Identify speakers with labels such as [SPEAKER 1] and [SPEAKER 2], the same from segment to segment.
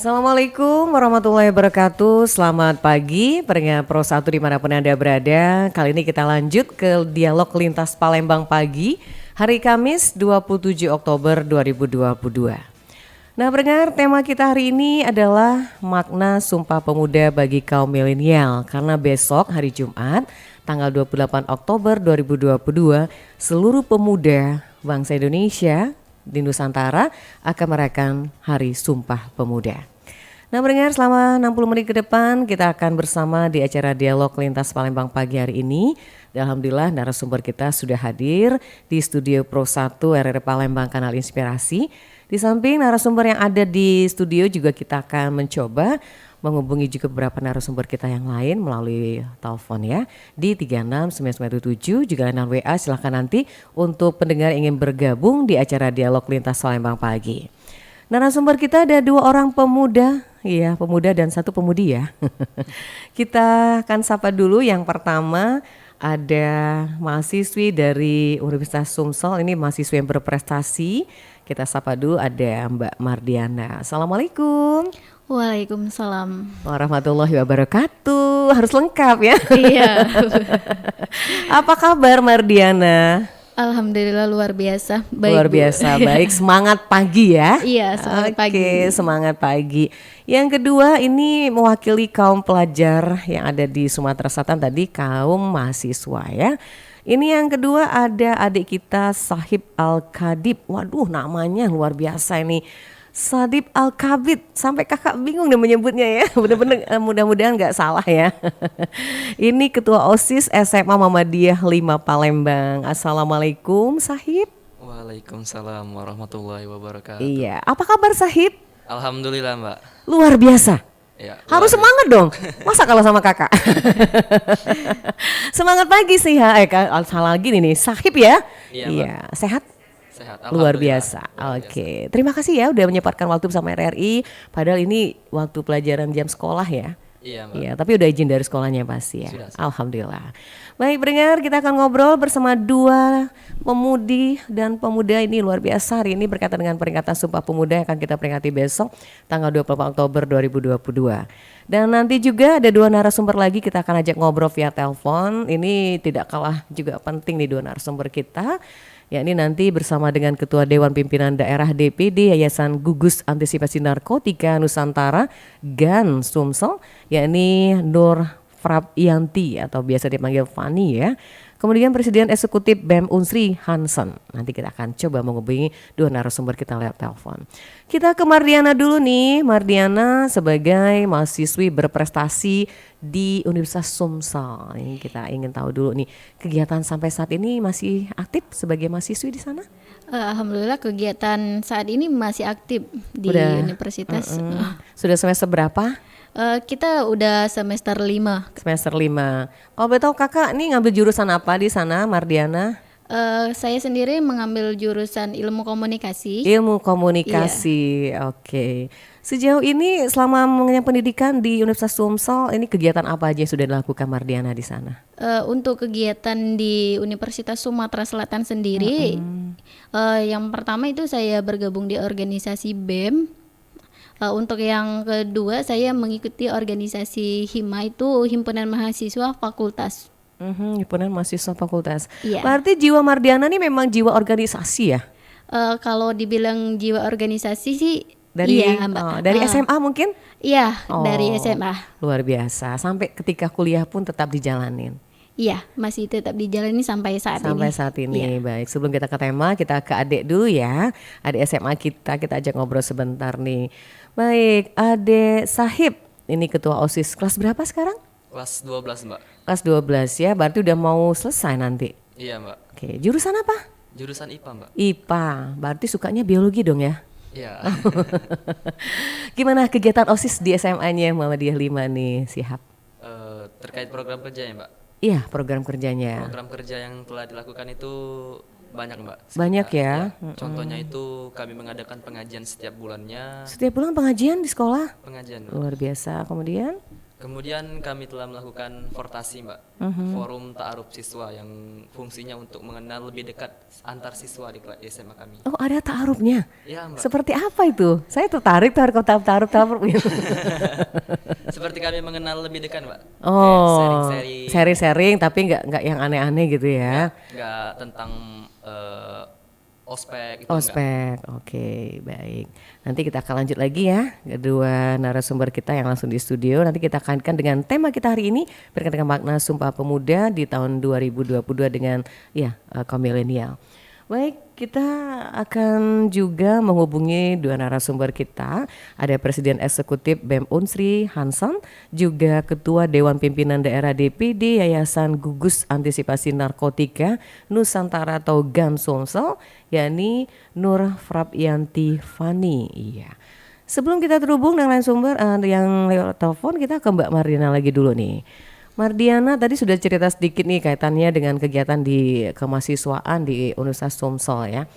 [SPEAKER 1] Assalamualaikum warahmatullahi wabarakatuh. Selamat pagi pendengar Pro 1 dimanapun Anda berada. Kali ini kita lanjut ke dialog lintas Palembang pagi hari Kamis 27 Oktober 2022. Nah pendengar, tema kita hari ini adalah makna Sumpah Pemuda bagi kaum milenial. Karena besok hari Jumat tanggal 28 Oktober 2022 seluruh pemuda bangsa Indonesia di Nusantara akan merayakan Hari Sumpah Pemuda. Nah pendengar, selama 60 menit ke depan kita akan bersama di acara Dialog Lintas Palembang pagi hari ini. Dan alhamdulillah narasumber kita sudah hadir di studio Pro 1 RRI Palembang Kanal Inspirasi. Di samping narasumber yang ada di studio juga kita akan mencoba menghubungi juga beberapa narasumber kita yang lain melalui telepon ya di 36997 juga layanan WA. Silahkan nanti untuk pendengar yang ingin bergabung di acara Dialog Lintas Palembang pagi. Narasumber kita ada 2 orang pemuda, iya pemuda dan 1 pemudi ya. Kita akan sapa dulu. Yang pertama ada mahasiswi dari Universitas Sumsel, ini mahasiswa yang berprestasi. Kita sapa dulu, ada Mbak Mardiana. Assalamualaikum.
[SPEAKER 2] Waalaikumsalam
[SPEAKER 1] warahmatullahi wabarakatuh. Harus lengkap ya.
[SPEAKER 2] Iya.
[SPEAKER 1] Apa kabar Mardiana?
[SPEAKER 2] Alhamdulillah luar biasa. Baik,
[SPEAKER 1] luar biasa, Bu. Baik. Semangat pagi ya.
[SPEAKER 2] Iya, semangat pagi.
[SPEAKER 1] Oke, semangat pagi. Yang kedua ini mewakili kaum pelajar yang ada di Sumatera Selatan tadi, kaum mahasiswa ya. Ini yang kedua ada adik kita Sahib Al-Kadib. Waduh, namanya luar biasa ini. Sadib Al-Kabid, sampai kakak bingung deh menyebutnya ya. Bener-bener mudah-mudahan gak salah ya. Ini Ketua OSIS SMA Muhammadiyah 5 Palembang. Assalamualaikum Sahib.
[SPEAKER 3] Waalaikumsalam warahmatullahi wabarakatuh.
[SPEAKER 1] Iya, apa kabar Sahib?
[SPEAKER 3] Alhamdulillah Mbak.
[SPEAKER 1] Luar biasa.
[SPEAKER 3] Ya,
[SPEAKER 1] harus semangat dong. Masa kalau sama kakak. Semangat pagi sih ya. Salah lagi nih Sahib ya. Iya, sehat?
[SPEAKER 3] Sehat,
[SPEAKER 1] luar biasa. Oke. Terima kasih ya udah menyempatkan waktu bersama RRI. Padahal ini waktu pelajaran jam sekolah ya.
[SPEAKER 3] Iya Mbak.
[SPEAKER 1] Iya, tapi udah izin dari sekolahnya pasti ya.
[SPEAKER 3] Sudah.
[SPEAKER 1] Alhamdulillah. Baik pendengar, kita akan ngobrol bersama 2 pemudi dan pemuda ini luar biasa. Hari ini berkaitan dengan peringatan Sumpah Pemuda yang akan kita peringati besok tanggal 24 Oktober 2022. Dan nanti juga ada 2 narasumber lagi kita akan ajak ngobrol via telepon. Ini tidak kalah juga penting nih 2 narasumber kita. Yakni nanti bersama dengan Ketua Dewan Pimpinan Daerah DPD Yayasan Gugus Antisipasi Narkotika Nusantara GAN Sumsel, yakni Nur Frabianti atau biasa dipanggil Fani ya. Kemudian Presiden Eksekutif BEM Unsri Hansen. Nanti kita akan coba menghubungi 2 narasumber kita lewat telepon. Kita ke Mardiana dulu nih. Mardiana sebagai mahasiswi berprestasi di Universitas Sumsel. Ini kita ingin tahu dulu nih, kegiatan sampai saat ini masih aktif sebagai mahasiswi di sana?
[SPEAKER 2] Alhamdulillah kegiatan saat ini masih aktif di universitas.
[SPEAKER 1] Sudah semester berapa?
[SPEAKER 2] Kita udah semester 5.
[SPEAKER 1] Semester 5. Oh betul, kakak nih ngambil jurusan apa di sana Mardiana?
[SPEAKER 2] Saya sendiri mengambil jurusan ilmu komunikasi.
[SPEAKER 1] Ilmu komunikasi, iya. Oke. Sejauh ini selama mengenyam pendidikan di Universitas Sumsel, ini kegiatan apa aja yang sudah dilakukan Mardiana di sana?
[SPEAKER 2] Untuk kegiatan di Universitas Sumatera Selatan sendiri, yang pertama itu saya bergabung di organisasi BEM. Untuk yang kedua saya mengikuti organisasi HIMA, itu Himpunan Mahasiswa Fakultas.
[SPEAKER 1] Himpunan Mahasiswa Fakultas.
[SPEAKER 2] Iya.
[SPEAKER 1] Berarti jiwa Mardiana ini memang jiwa organisasi ya?
[SPEAKER 2] Kalau dibilang jiwa organisasi sih
[SPEAKER 1] dari,
[SPEAKER 2] iya Mbak.
[SPEAKER 1] Dari SMA mungkin?
[SPEAKER 2] Iya, dari SMA.
[SPEAKER 1] Luar biasa, sampai ketika kuliah pun tetap dijalanin?
[SPEAKER 2] Iya, masih tetap dijalani sampai saat ini.
[SPEAKER 1] Sampai saat ini,
[SPEAKER 2] iya.
[SPEAKER 1] Baik. Sebelum kita ke tema, kita ke adik dulu ya. Adik SMA kita ajak ngobrol sebentar nih. Baik, adik Sahib, ini Ketua OSIS kelas berapa sekarang?
[SPEAKER 3] Kelas 12 Mbak.
[SPEAKER 1] Kelas 12 ya, berarti udah mau selesai nanti?
[SPEAKER 3] Iya Mbak.
[SPEAKER 1] Oke, jurusan apa?
[SPEAKER 3] Jurusan IPA Mbak.
[SPEAKER 1] IPA, berarti sukanya biologi dong ya?
[SPEAKER 3] Iya.
[SPEAKER 1] Gimana kegiatan OSIS di SMA-nya Muhammadiyah 5 nih, Sihab?
[SPEAKER 3] Terkait program kerja ya Mbak?
[SPEAKER 1] Iya, program kerjanya.
[SPEAKER 3] Program kerja yang telah dilakukan itu banyak Mbak.
[SPEAKER 1] Banyak ya?
[SPEAKER 3] Contohnya itu kami mengadakan pengajian setiap bulannya.
[SPEAKER 1] Setiap bulan pengajian di sekolah?
[SPEAKER 3] Pengajian Mbak.
[SPEAKER 1] Luar biasa, kemudian?
[SPEAKER 3] Kemudian kami telah melakukan fortasi, Mbak. Forum Ta'aruf Siswa yang fungsinya untuk mengenal lebih dekat antar siswa di SMA kami.
[SPEAKER 1] Oh, ada ta'arufnya.
[SPEAKER 3] Ya, Mbak.
[SPEAKER 1] Seperti apa itu? Saya tertarik tuh ta'aruf gitu.
[SPEAKER 3] Seperti kami mengenal lebih dekat, Mbak. Kayak
[SPEAKER 1] Oh,
[SPEAKER 3] sharing-sharing,
[SPEAKER 1] sharing-sharing tapi nggak yang aneh-aneh gitu ya.
[SPEAKER 3] nggak tentang ospek itu enggak.
[SPEAKER 1] Ospek, oke, baik. Nanti kita akan lanjut lagi ya, kedua narasumber kita yang langsung di studio. Nanti kita kaitkan dengan tema kita hari ini berkaitan dengan makna Sumpah Pemuda di tahun 2022 dengan kaum milenial. Baik, kita akan juga menghubungi dua narasumber kita. Ada Presiden Eksekutif BEM Unsri Hansen, juga Ketua Dewan Pimpinan Daerah DPD Yayasan Gugus Antisipasi Narkotika Nusantara atau GAN Sumsel, yakni Nur Frapyanti Fani. Iya. Sebelum kita terhubung dengan narasumber yang lewat telepon, kita ke Mbak Mardiana lagi dulu nih. Mardiana tadi sudah cerita sedikit nih kaitannya dengan kegiatan di kemahasiswaan di Universitas Sumsel ya.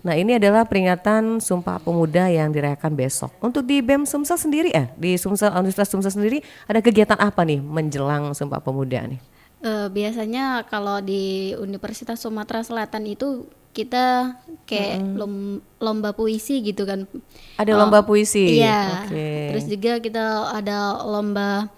[SPEAKER 1] Nah, ini adalah peringatan Sumpah Pemuda yang dirayakan besok. Untuk di BEM Sumsel sendiri di Universitas Sumsel sendiri ada kegiatan apa nih menjelang Sumpah Pemuda nih?
[SPEAKER 2] Biasanya kalau di Universitas Sumatera Selatan itu kita kayak lomba puisi gitu kan.
[SPEAKER 1] Ada lomba puisi.
[SPEAKER 2] Iya.
[SPEAKER 1] Oke.
[SPEAKER 2] Terus juga kita ada lomba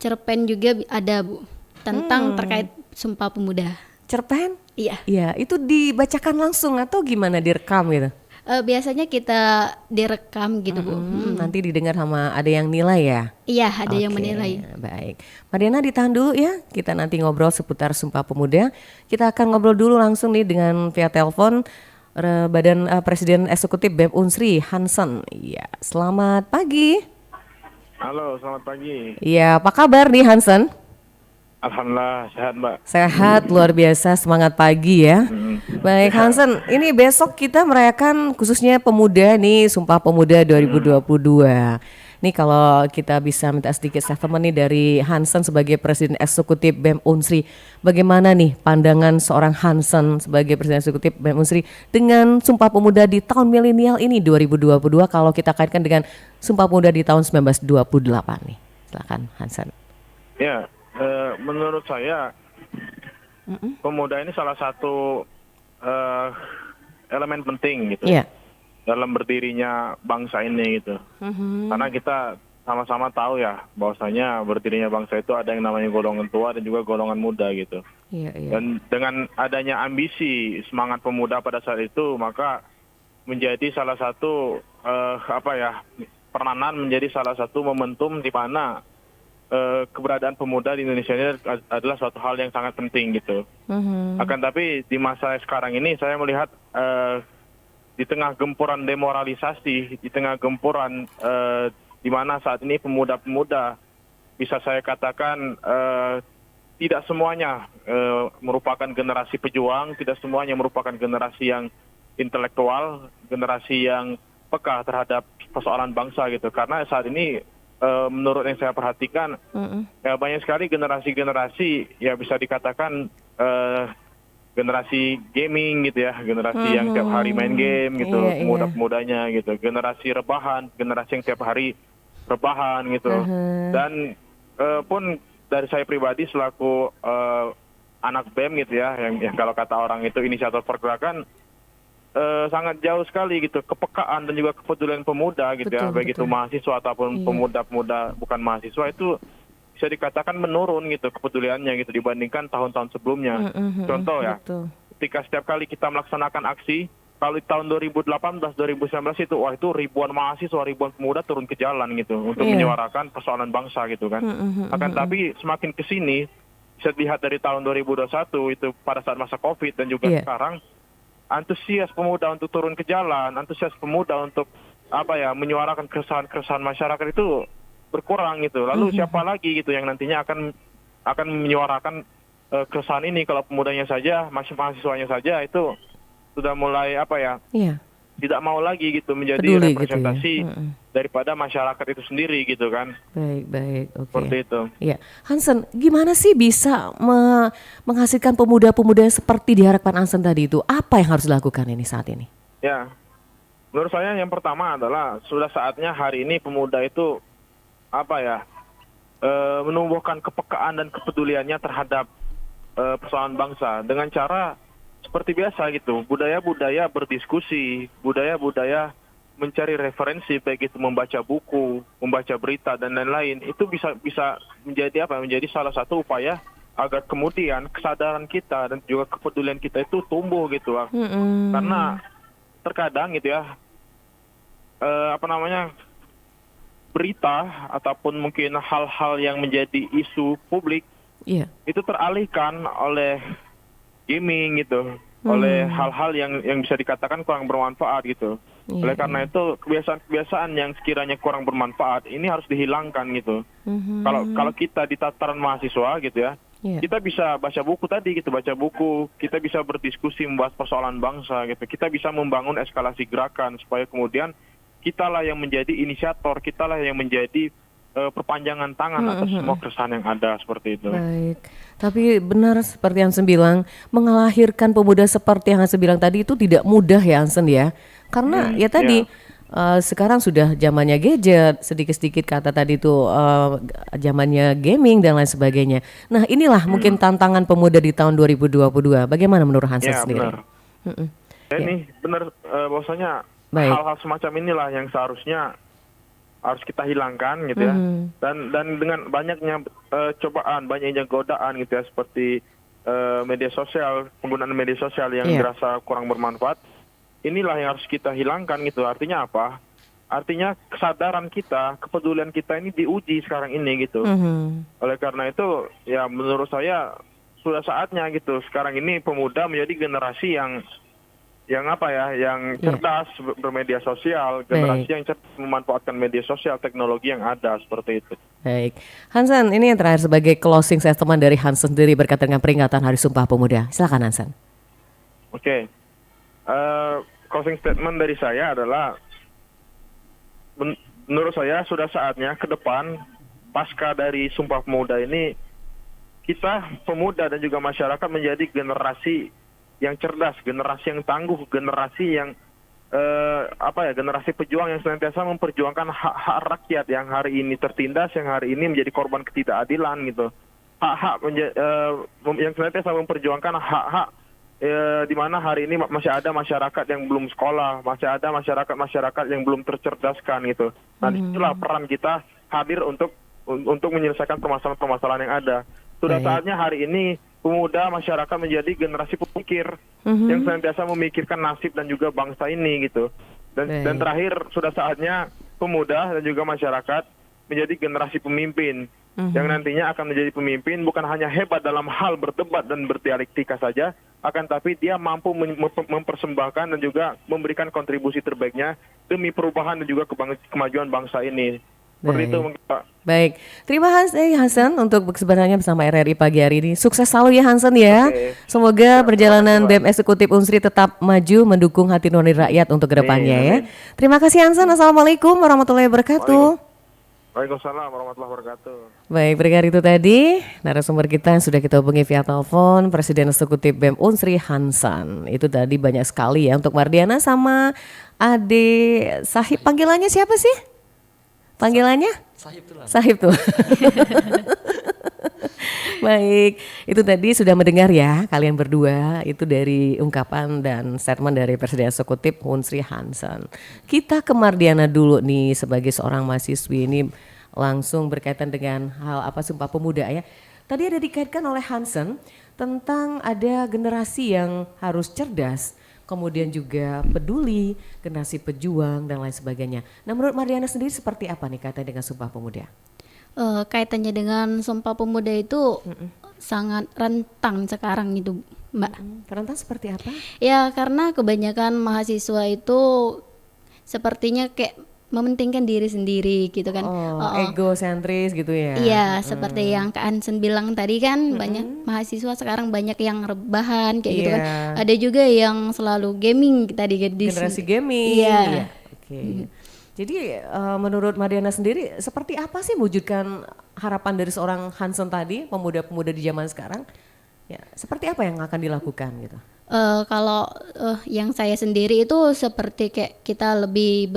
[SPEAKER 2] cerpen juga ada, Bu, tentang terkait Sumpah Pemuda.
[SPEAKER 1] Cerpen?
[SPEAKER 2] Iya.
[SPEAKER 1] Iya, itu dibacakan langsung atau gimana, direkam gitu?
[SPEAKER 2] Biasanya kita direkam gitu, Bu.
[SPEAKER 1] Nanti didengar sama ada yang nilai ya?
[SPEAKER 2] Iya, ada yang
[SPEAKER 1] Oke,
[SPEAKER 2] menilai.
[SPEAKER 1] baik. Mardiana ditahan dulu ya, kita nanti ngobrol seputar Sumpah Pemuda. Kita akan ngobrol dulu langsung nih dengan via telepon Presiden Eksekutif BEM Unsri Hansen. Iya, selamat pagi.
[SPEAKER 4] Halo, selamat pagi.
[SPEAKER 1] Iya, apa kabar nih Hansen?
[SPEAKER 4] Alhamdulillah, sehat Mbak.
[SPEAKER 1] Sehat, luar biasa, semangat pagi ya. Baik Hansen, ini besok kita merayakan khususnya pemuda nih, Sumpah Pemuda 2022. Nih kalau kita bisa minta sedikit statement nih dari Hansen sebagai Presiden Eksekutif BEM Unsri, bagaimana nih pandangan seorang Hansen sebagai Presiden Eksekutif BEM Unsri dengan Sumpah Pemuda di tahun milenial ini 2022 kalau kita kaitkan dengan Sumpah Pemuda di tahun 1928 nih. Silakan Hansen.
[SPEAKER 4] Ya, menurut saya pemuda ini salah satu elemen penting gitu.
[SPEAKER 1] Iya.
[SPEAKER 4] Dalam berdirinya bangsa ini gitu. Karena kita sama-sama tahu ya bahwasanya berdirinya bangsa itu ada yang namanya golongan tua dan juga golongan muda gitu.
[SPEAKER 1] Iya.
[SPEAKER 4] Dan dengan adanya ambisi semangat pemuda pada saat itu, maka menjadi salah satu peranan menjadi salah satu momentum di mana keberadaan pemuda di Indonesia ini adalah suatu hal yang sangat penting gitu. Akan tapi di masa sekarang ini saya melihat di tengah gempuran demoralisasi, di tengah gempuran di mana saat ini pemuda-pemuda bisa saya katakan tidak semuanya merupakan generasi pejuang, tidak semuanya merupakan generasi yang intelektual, generasi yang peka terhadap persoalan bangsa gitu. Karena saat ini menurut yang saya perhatikan ya banyak sekali generasi-generasi ya bisa dikatakan generasi gaming gitu ya, generasi yang tiap hari main game gitu, pemuda-pemudanya gitu, generasi rebahan, generasi yang tiap hari rebahan gitu. Dan pun dari saya pribadi selaku anak BEM gitu ya, yang kalau kata orang itu inisiator pergerakan, sangat jauh sekali gitu kepekaan dan juga kepedulian pemuda gitu, baik itu mahasiswa ataupun pemuda-pemuda bukan mahasiswa itu bisa dikatakan menurun gitu kepeduliannya gitu dibandingkan tahun-tahun sebelumnya. Contoh ya, ketika setiap kali kita melaksanakan aksi, kalau di tahun 2018, 2019 itu wah itu ribuan mahasiswa, ribuan pemuda turun ke jalan gitu untuk menyuarakan persoalan bangsa gitu kan. Akan tapi semakin ke sini bisa dilihat dari tahun 2021 itu pada saat masa Covid dan juga sekarang antusias pemuda untuk turun ke jalan, antusias pemuda untuk menyuarakan keresahan-keresahan masyarakat itu berkurang gitu. Lalu siapa lagi gitu yang nantinya akan menyuarakan keresahan ini kalau pemudanya saja, mahasiswanya saja itu sudah mulai tidak mau lagi gitu menjadi
[SPEAKER 1] peduli
[SPEAKER 4] representasi
[SPEAKER 1] gitu ya?
[SPEAKER 4] Daripada masyarakat itu sendiri gitu kan.
[SPEAKER 1] Baik, oke.
[SPEAKER 4] Seperti itu.
[SPEAKER 1] Ya, Hansen, gimana sih bisa menghasilkan pemuda-pemuda yang seperti diharapkan Hansen tadi itu? Apa yang harus dilakukan ini saat ini?
[SPEAKER 4] Ya, menurut saya yang pertama adalah sudah saatnya hari ini pemuda itu menumbuhkan kepekaan dan kepeduliannya terhadap persoalan bangsa dengan cara seperti biasa gitu, budaya-budaya berdiskusi, budaya-budaya mencari referensi, baik itu membaca buku, membaca berita dan lain-lain. Itu bisa menjadi menjadi salah satu upaya agar kemudian kesadaran kita dan juga kepedulian kita itu tumbuh gitu lah. Karena terkadang gitu ya, berita ataupun mungkin hal-hal yang menjadi isu publik itu teralihkan oleh gaming gitu, oleh hal-hal yang bisa dikatakan kurang bermanfaat gitu. Oleh karena itu kebiasaan-kebiasaan yang sekiranya kurang bermanfaat ini harus dihilangkan gitu. Kalau kita di tataran mahasiswa gitu ya, kita bisa baca buku tadi gitu, kita bisa berdiskusi membahas persoalan bangsa gitu, kita bisa membangun eskalasi gerakan supaya kemudian kitalah yang menjadi inisiator, kitalah yang menjadi perpanjangan tangan atas semua keresahan yang ada seperti itu.
[SPEAKER 1] Baik, tapi benar seperti Hansen bilang, mengelahirkan pemuda seperti yang Hansen bilang tadi itu tidak mudah ya Hansen ya. Karena sekarang sudah zamannya gadget, sedikit-sedikit kata tadi itu zamannya gaming dan lain sebagainya. Nah inilah mungkin tantangan pemuda di tahun 2022. Bagaimana menurut Hansen sendiri?
[SPEAKER 4] Ini benar bahwasanya hal-hal semacam inilah yang seharusnya harus kita hilangkan gitu ya. Dan dengan banyaknya cobaan, banyaknya godaan gitu ya, seperti media sosial, penggunaan media sosial yang dirasa kurang bermanfaat, inilah yang harus kita hilangkan gitu. Artinya apa? Artinya kesadaran kita, kepedulian kita ini diuji sekarang ini gitu. Oleh karena itu ya menurut saya sudah saatnya gitu. Sekarang ini pemuda menjadi generasi yang cerdas bermedia sosial, generasi yang cerdas memanfaatkan media sosial, teknologi yang ada seperti itu.
[SPEAKER 1] Baik, Hansen, ini yang terakhir sebagai closing statement dari Hansen sendiri berkaitan dengan peringatan Hari Sumpah Pemuda. Silakan Hansen.
[SPEAKER 4] Oke. Closing statement dari saya adalah menurut saya sudah saatnya ke depan pasca dari Sumpah Pemuda ini kita pemuda dan juga masyarakat menjadi generasi yang cerdas, generasi yang tangguh, generasi yang generasi pejuang yang senantiasa memperjuangkan hak-hak rakyat yang hari ini tertindas, yang hari ini menjadi korban ketidakadilan gitu. Hak-hak yang senantiasa memperjuangkan hak-hak di mana hari ini masih ada masyarakat yang belum sekolah, masih ada masyarakat yang belum tercerdaskan gitu. Nah, itulah peran kita hadir untuk menyelesaikan permasalahan-permasalahan yang ada. Sudah saatnya hari ini pemuda masyarakat menjadi generasi pemikir yang senantiasa memikirkan nasib dan juga bangsa ini gitu. Dan terakhir sudah saatnya pemuda dan juga masyarakat menjadi generasi pemimpin yang nantinya akan menjadi pemimpin bukan hanya hebat dalam hal berdebat dan berdialektika saja, akan tapi dia mampu mempersembahkan dan juga memberikan kontribusi terbaiknya demi perubahan dan juga kemajuan bangsa ini. Seperti itu mungkin, Pak.
[SPEAKER 1] Baik, terima kasih Hansen untuk kesebarannya bersama RRI pagi hari ini. Sukses selalu ya Hansen ya. Semoga perjalanan BEM Eksekutif Unsri tetap maju mendukung hati nurani rakyat untuk kedepannya ya. Terima kasih Hansen. Assalamualaikum warahmatullahi wabarakatuh.
[SPEAKER 4] Waalaikumsalam warahmatullahi wabarakatuh.
[SPEAKER 1] Baik, berkali itu tadi narasumber kita yang sudah kita hubungi via telepon, Presiden Eksekutif BEM Unsri Hansen. Itu tadi banyak sekali ya untuk Mardiana sama Ade Sahib. Panggilannya siapa sih? Panggilannya? Sahib tuh. Baik, itu tadi sudah mendengar ya kalian berdua itu dari ungkapan dan statement dari Presiden Eksekutif Unsri Hansen. Kita ke Mardiana dulu nih sebagai seorang mahasiswi ini langsung berkaitan dengan hal Sumpah Pemuda ya. Tadi ada dikaitkan oleh Hansen tentang ada generasi yang harus cerdas, kemudian juga peduli, generasi pejuang dan lain sebagainya. Nah menurut Mardiana sendiri seperti apa nih kaitannya dengan Sumpah Pemuda?
[SPEAKER 2] Kaitannya dengan Sumpah Pemuda itu sangat rentan sekarang itu, Mbak.
[SPEAKER 1] Rentan seperti apa?
[SPEAKER 2] Ya karena kebanyakan mahasiswa itu sepertinya kayak mementingkan diri sendiri gitu kan.
[SPEAKER 1] Egosentris gitu ya.
[SPEAKER 2] Iya, seperti yang Kak Hansen bilang tadi kan banyak mahasiswa sekarang banyak yang rebahan kayak gitu kan. Ada juga yang selalu gaming tadi
[SPEAKER 1] generasi gaming.
[SPEAKER 2] Iya.
[SPEAKER 1] Oke. Jadi menurut Mardiana sendiri seperti apa sih mewujudkan harapan dari seorang Hansen tadi, pemuda-pemuda di zaman sekarang? Ya, seperti apa yang akan dilakukan gitu?
[SPEAKER 2] Kalau yang saya sendiri itu seperti kayak kita lebih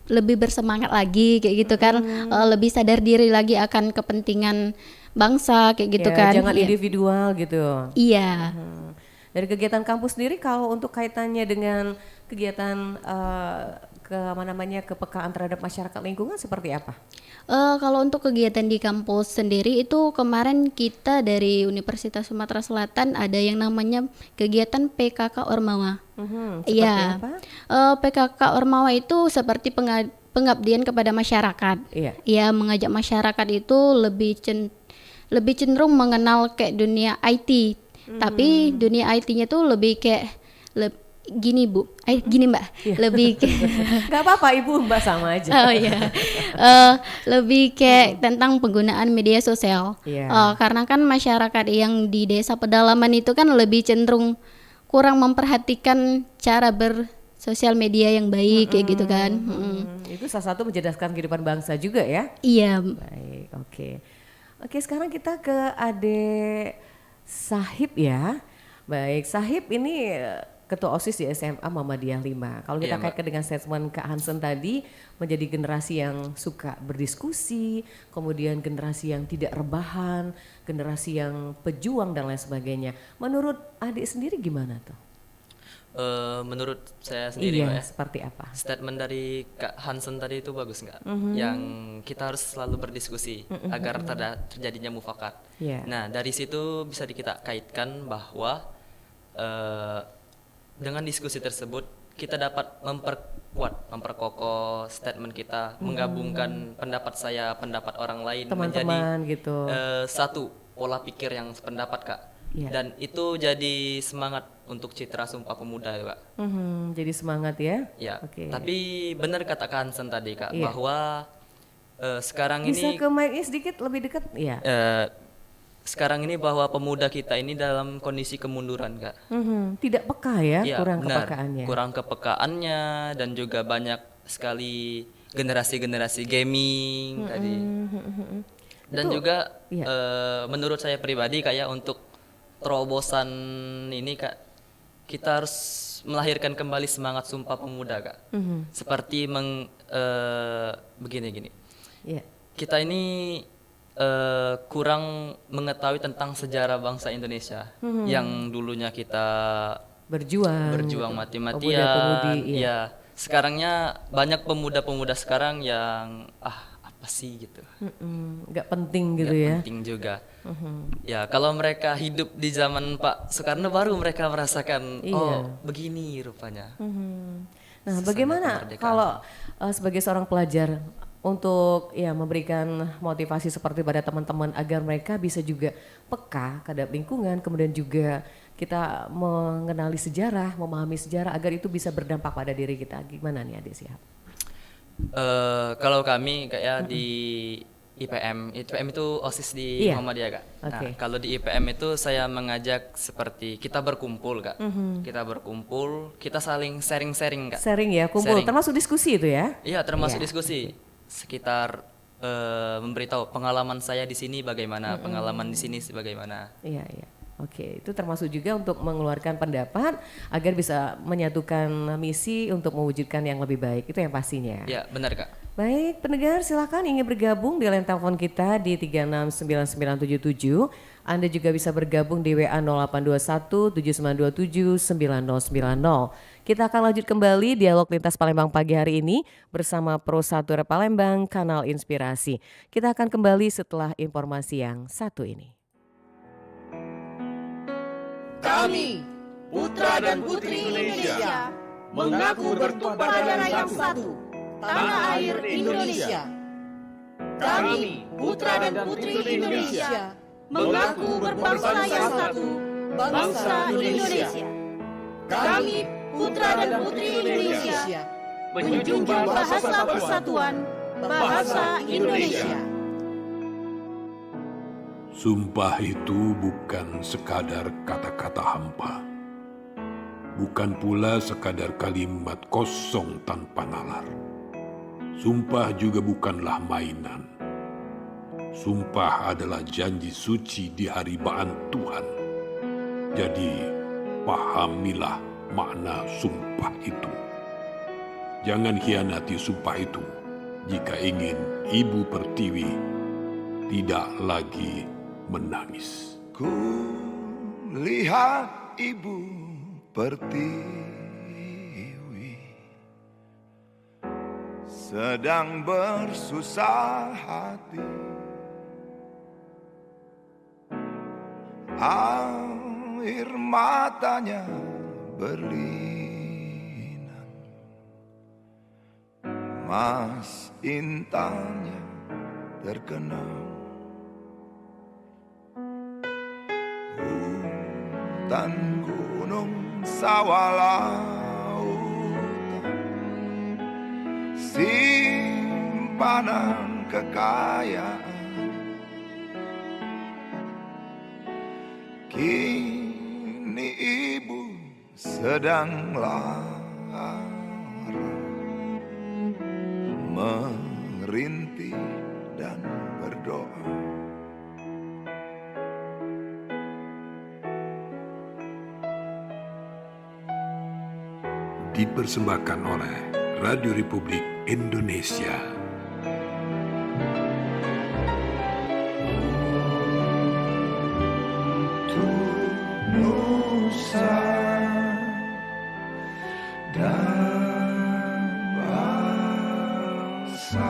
[SPEAKER 2] lebih bersemangat lagi kayak gitu kan, lebih sadar diri lagi akan kepentingan bangsa kayak gitu
[SPEAKER 1] Ya,
[SPEAKER 2] kan.
[SPEAKER 1] jangan
[SPEAKER 2] Iya.
[SPEAKER 1] individual gitu.
[SPEAKER 2] Iya.
[SPEAKER 1] Dari kegiatan kampus sendiri, kalau untuk kaitannya dengan kegiatan kepekaan terhadap masyarakat lingkungan seperti apa?
[SPEAKER 2] Kalau untuk kegiatan di kampus sendiri itu kemarin kita dari Universitas Sumatera Selatan ada yang namanya kegiatan PKK Ormawa.
[SPEAKER 1] Seperti
[SPEAKER 2] Iya.
[SPEAKER 1] apa?
[SPEAKER 2] PKK Ormawa itu seperti pengabdian kepada masyarakat.
[SPEAKER 1] Iya.
[SPEAKER 2] Ya, mengajak masyarakat itu lebih cenderung mengenal kayak dunia IT. Tapi dunia IT-nya tuh lebih kayak gini Bu, gini Mbak, lebih
[SPEAKER 1] Gak apa-apa Ibu, Mbak sama aja.
[SPEAKER 2] oh iya, lebih kayak tentang penggunaan media sosial.
[SPEAKER 1] Iya.
[SPEAKER 2] Karena kan masyarakat yang di desa pedalaman itu kan lebih cenderung kurang memperhatikan cara bersosial media yang baik kayak gitu kan.
[SPEAKER 1] Itu salah satu mencerdaskan kehidupan bangsa juga ya.
[SPEAKER 2] Iya.
[SPEAKER 1] Baik, oke. Oke, sekarang kita ke Ade Sahib ya. Baik, Sahib ini Ketua OSIS di SMA Muhammadiyah 5. Kalau kita
[SPEAKER 3] Iya, Mbak.
[SPEAKER 1] kaitkan dengan statement Kak Hansen tadi, menjadi generasi yang suka berdiskusi, kemudian generasi yang tidak rebahan, generasi yang pejuang dan lain sebagainya. Menurut adik sendiri gimana tuh?
[SPEAKER 3] Menurut saya sendiri, Mbak,
[SPEAKER 1] Iya,
[SPEAKER 3] ya,
[SPEAKER 1] seperti apa?
[SPEAKER 3] statement dari Kak Hansen tadi itu bagus nggak? Yang kita harus selalu berdiskusi agar terjadinya mufakat.
[SPEAKER 1] Iya.
[SPEAKER 3] Nah, dari situ bisa kita kaitkan bahwa dengan diskusi tersebut kita dapat memperkokoh statement kita, menggabungkan pendapat saya, pendapat orang lain
[SPEAKER 1] Teman-teman
[SPEAKER 3] menjadi
[SPEAKER 1] gitu.
[SPEAKER 3] satu pola pikir yang sependapat, Kak.
[SPEAKER 1] Iya.
[SPEAKER 3] Dan itu jadi semangat untuk citra Sumpah Pemuda, Kak.
[SPEAKER 1] Jadi semangat ya.
[SPEAKER 3] Ya,
[SPEAKER 1] Oke.
[SPEAKER 3] tapi benar kata Kak Hansen tadi, Kak,
[SPEAKER 1] Iya.
[SPEAKER 3] bahwa sekarang
[SPEAKER 1] Bisa
[SPEAKER 3] ini
[SPEAKER 1] ke mic-nya sedikit lebih dekat? Iya.
[SPEAKER 3] sekarang ini bahwa pemuda kita ini dalam kondisi kemunduran, Kak.
[SPEAKER 1] Tidak peka ya,
[SPEAKER 3] Iya,
[SPEAKER 1] kurang
[SPEAKER 3] benar.
[SPEAKER 1] kepekaannya.
[SPEAKER 3] Kurang kepekaannya dan juga banyak sekali generasi-generasi gaming tadi. Dan
[SPEAKER 1] Itu,
[SPEAKER 3] juga
[SPEAKER 1] iya.
[SPEAKER 3] menurut saya pribadi kayak untuk terobosan ini, Kak, kita harus melahirkan kembali semangat Sumpah Pemuda, Kak. Seperti begini-gini.
[SPEAKER 1] Iya.
[SPEAKER 3] Kita ini kurang mengetahui tentang sejarah bangsa Indonesia yang dulunya kita
[SPEAKER 1] Berjuang gitu.
[SPEAKER 3] mati-matian.
[SPEAKER 1] Pemuda-pemudi, iya.
[SPEAKER 3] Ya, sekarangnya banyak pemuda-pemuda sekarang yang apa sih gitu.
[SPEAKER 1] Nggak penting gitu
[SPEAKER 3] Nggak
[SPEAKER 1] ya.
[SPEAKER 3] penting juga. Ya, kalau mereka hidup di zaman Pak Soekarno baru mereka merasakan
[SPEAKER 1] Iya.
[SPEAKER 3] begini rupanya.
[SPEAKER 1] Nah,
[SPEAKER 3] Sesangat
[SPEAKER 1] bagaimana
[SPEAKER 3] kemerdekaan.
[SPEAKER 1] kalau sebagai seorang pelajar untuk ya memberikan motivasi seperti pada teman-teman agar mereka bisa juga peka terhadap lingkungan, kemudian juga kita mengenali sejarah, memahami sejarah agar itu bisa berdampak pada diri kita. Gimana nih Adik Sihab?
[SPEAKER 3] Kalau kami kayak di IPM itu OSIS di
[SPEAKER 1] Iya.
[SPEAKER 3] Muhammadiyah, Kak. Nah,
[SPEAKER 1] Oke.
[SPEAKER 3] kalau di IPM itu saya mengajak seperti kita berkumpul, Kak. Kita berkumpul, kita saling sharing-sharing, Kak.
[SPEAKER 1] Sharing ya, kumpul,
[SPEAKER 3] Sharing.
[SPEAKER 1] termasuk diskusi itu ya?
[SPEAKER 3] Iya, termasuk
[SPEAKER 1] Iya.
[SPEAKER 3] diskusi sekitar memberitahu pengalaman saya di sini bagaimana, pengalaman di sini bagaimana.
[SPEAKER 1] Iya, iya. Oke, itu termasuk juga untuk mengeluarkan pendapat agar bisa menyatukan misi untuk mewujudkan yang lebih baik. Itu yang pastinya.
[SPEAKER 3] Ya, benar, Kak.
[SPEAKER 1] Baik, pendengar silakan ingin bergabung di line telepon kita di 369977. Anda juga bisa bergabung di WA 0821 7927 9090. Kita akan lanjut kembali dialog lintas Palembang pagi hari ini bersama Pro 1 Palembang, Kanal Inspirasi. Kita akan kembali setelah informasi yang satu ini.
[SPEAKER 5] Kami, putra dan putri Indonesia, mengaku bertumpah darah yang satu, tanah air Indonesia. Kami, putra dan putri Indonesia, mengaku berbangsa yang satu, bangsa Indonesia. Kami, putra dan putri Indonesia, menjunjung bahasa persatuan, bahasa Indonesia.
[SPEAKER 6] Sumpah itu bukan sekadar kata-kata hampa, bukan pula sekadar kalimat kosong tanpa nalar. Sumpah juga bukanlah mainan. Sumpah adalah janji suci di haribaan Tuhan. Jadi, pahamilah makna sumpah itu. Jangan hianati sumpah itu jika ingin Ibu Pertiwi tidak lagi menangis.
[SPEAKER 7] Ku lihat Ibu Pertiwi sedang bersusah hati. Air matanya berlinang, mas intannya terkenang. Hutan, gunung, sawah, lautan, simpanan kekayaan, kini Ibu sedang lara, merintih dan berdoa.
[SPEAKER 6] Dipersembahkan oleh Radio Republik Indonesia.
[SPEAKER 7] Nusa dan bangsa.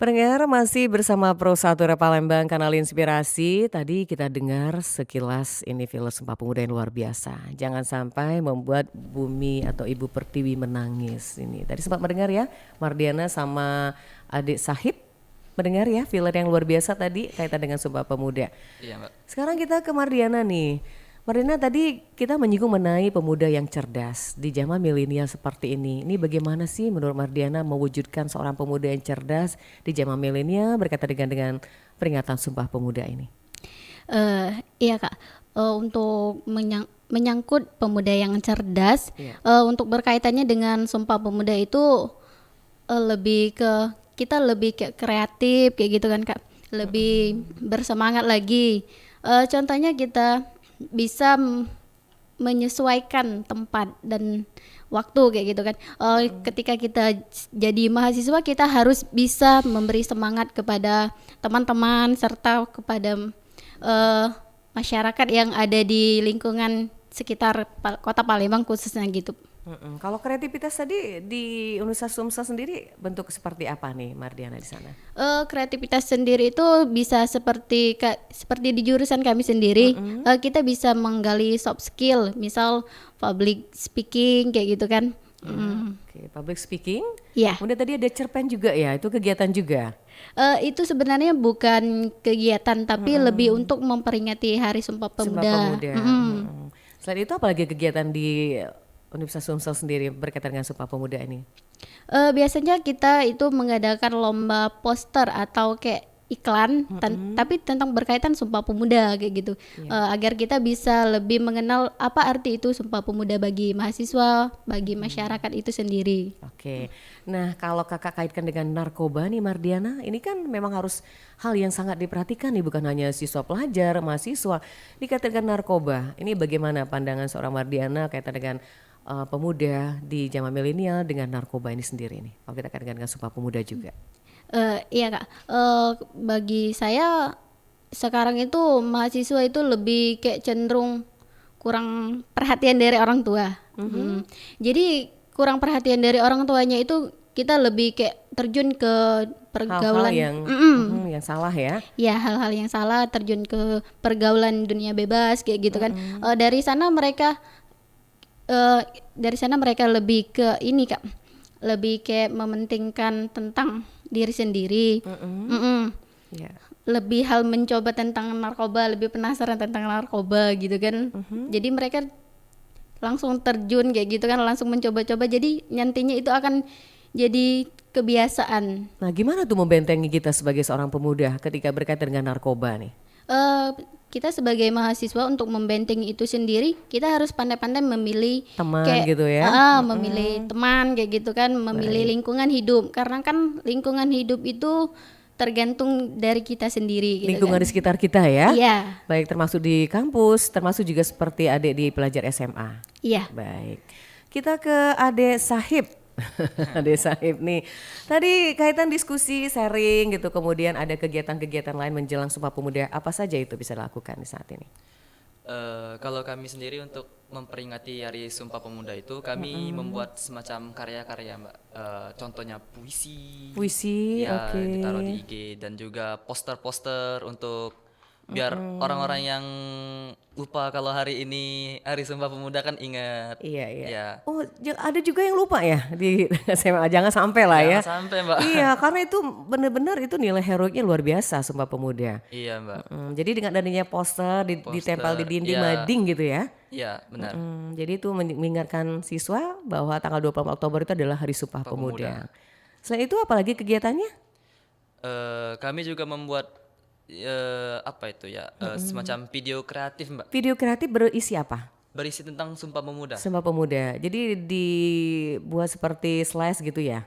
[SPEAKER 1] Pendengar masih bersama Pro 1 Palembang Kanal Inspirasi. Tadi kita dengar sekilas ini film Sumpah Pemuda yang luar biasa. Jangan sampai membuat Bumi atau Ibu Pertiwi menangis. Ini tadi sempat mendengar ya, Mardiana sama adik Sahib mendengar ya film yang luar biasa tadi kaitan dengan Sumpah Pemuda.
[SPEAKER 3] Iya, Mbak.
[SPEAKER 1] Sekarang kita ke Mardiana nih. Mardiana, tadi kita menyinggung mengenai pemuda yang cerdas di zaman milenial seperti ini. Ini bagaimana sih menurut Mardiana mewujudkan seorang pemuda yang cerdas di zaman milenial berkaitan dengan peringatan Sumpah Pemuda ini?
[SPEAKER 2] Iya Kak, untuk menyangkut pemuda yang cerdas, untuk berkaitannya dengan Sumpah Pemuda itu lebih ke kita lebih kayak kreatif kayak gitu kan Kak, lebih bersemangat lagi. Contohnya kita bisa menyesuaikan tempat dan waktu kayak gitu kan. Ketika kita jadi mahasiswa, kita harus bisa memberi semangat kepada teman-teman serta kepada masyarakat yang ada di lingkungan sekitar Kota Palembang khususnya gitu.
[SPEAKER 1] Kalau kreativitas tadi di Universitas Sumsel sendiri bentuk seperti apa nih Mardiana di sana?
[SPEAKER 2] Kreativitas sendiri itu bisa seperti di jurusan kami sendiri, kita bisa menggali soft skill, misal public speaking kayak gitu kan.
[SPEAKER 1] Oke, public speaking.
[SPEAKER 2] Iya.
[SPEAKER 1] Kemudian tadi ada cerpen juga ya, itu kegiatan juga.
[SPEAKER 2] Itu sebenarnya bukan kegiatan tapi lebih untuk memperingati Hari Sumpah Pemuda.
[SPEAKER 1] Selain itu apalagi kegiatan di Universitas Sumsel sendiri berkaitan dengan Sumpah Pemuda ini?
[SPEAKER 2] Biasanya kita itu mengadakan lomba poster atau kayak iklan, tapi tentang berkaitan Sumpah Pemuda kayak gitu, agar kita bisa lebih mengenal apa arti itu Sumpah Pemuda bagi mahasiswa, bagi masyarakat itu sendiri.
[SPEAKER 1] Oke, nah kalau kakak kaitkan dengan narkoba nih Mardiana, ini kan memang harus hal yang sangat diperhatikan nih, bukan hanya siswa pelajar, mahasiswa. Ini kaitan dengan narkoba, ini bagaimana pandangan seorang Mardiana kaitan dengan pemuda di zaman milenial dengan narkoba ini sendiri nih, kalau kita kaitkan dengan Sumpah Pemuda juga?
[SPEAKER 2] Iya Kak, bagi saya sekarang itu mahasiswa itu lebih kayak cenderung kurang perhatian dari orang tua. Jadi kurang perhatian dari orang tuanya itu kita lebih kayak terjun ke pergaulan
[SPEAKER 1] yang salah ya?
[SPEAKER 2] Ya, hal-hal yang salah, terjun ke pergaulan dunia bebas kayak gitu kan. Dari sana mereka lebih ke ini Kak, lebih kayak mementingkan tentang diri sendiri, lebih hal mencoba tentang narkoba, lebih penasaran tentang narkoba gitu kan. Jadi mereka langsung terjun kayak gitu kan, langsung mencoba-coba, jadi nantinya itu akan jadi kebiasaan.
[SPEAKER 1] Nah gimana tuh membentengi kita sebagai seorang pemuda ketika berkaitan dengan narkoba nih?
[SPEAKER 2] kita sebagai mahasiswa untuk membentengi itu sendiri, kita harus pandai-pandai memilih
[SPEAKER 1] Teman
[SPEAKER 2] kayak,
[SPEAKER 1] gitu ya.
[SPEAKER 2] memilih teman kayak gitu kan, memilih lingkungan hidup. Karena kan lingkungan hidup itu tergantung dari kita sendiri gitu
[SPEAKER 1] Lingkungan
[SPEAKER 2] kan.
[SPEAKER 1] di sekitar kita ya.
[SPEAKER 2] Iya,
[SPEAKER 1] Baik termasuk di kampus, termasuk juga seperti adik di pelajar SMA.
[SPEAKER 2] iya.
[SPEAKER 1] Baik. Kita ke Ade Sahib. Ade Sahib nih. Tadi kaitan diskusi, sharing gitu, kemudian ada kegiatan-kegiatan lain menjelang Sumpah Pemuda. Apa saja itu bisa dilakukan di saat ini?
[SPEAKER 3] Kalau kami sendiri untuk memperingati Hari Sumpah Pemuda itu kami membuat semacam karya-karya, Mbak. Contohnya puisi.
[SPEAKER 1] Puisi,
[SPEAKER 3] Ya,
[SPEAKER 1] oke.
[SPEAKER 3] ditaruh di IG dan juga poster-poster untuk biar orang-orang yang lupa kalau hari ini Hari Sumpah Pemuda kan ingat.
[SPEAKER 1] Iya, iya.
[SPEAKER 3] Ya.
[SPEAKER 1] Oh, ada juga yang lupa ya di SMA. Jangan sampai lah ya.
[SPEAKER 3] Jangan sampai, Mbak.
[SPEAKER 1] Iya, karena itu benar-benar itu nilai heroiknya luar biasa Sumpah Pemuda.
[SPEAKER 3] Iya, Mbak.
[SPEAKER 1] Jadi dengan adanya poster, ditempel di dinding
[SPEAKER 3] iya.
[SPEAKER 1] mading gitu ya.
[SPEAKER 3] Iya, benar.
[SPEAKER 1] Jadi itu mengingatkan siswa bahwa tanggal 24 Oktober itu adalah Hari Sumpah Pemuda. Selain itu apalagi kegiatannya?
[SPEAKER 3] Kami juga membuat apa itu ya, semacam video kreatif, Mbak.
[SPEAKER 1] Video kreatif berisi apa?
[SPEAKER 3] Berisi tentang Sumpah Pemuda.
[SPEAKER 1] Sumpah Pemuda. Jadi dibuat seperti slice gitu ya?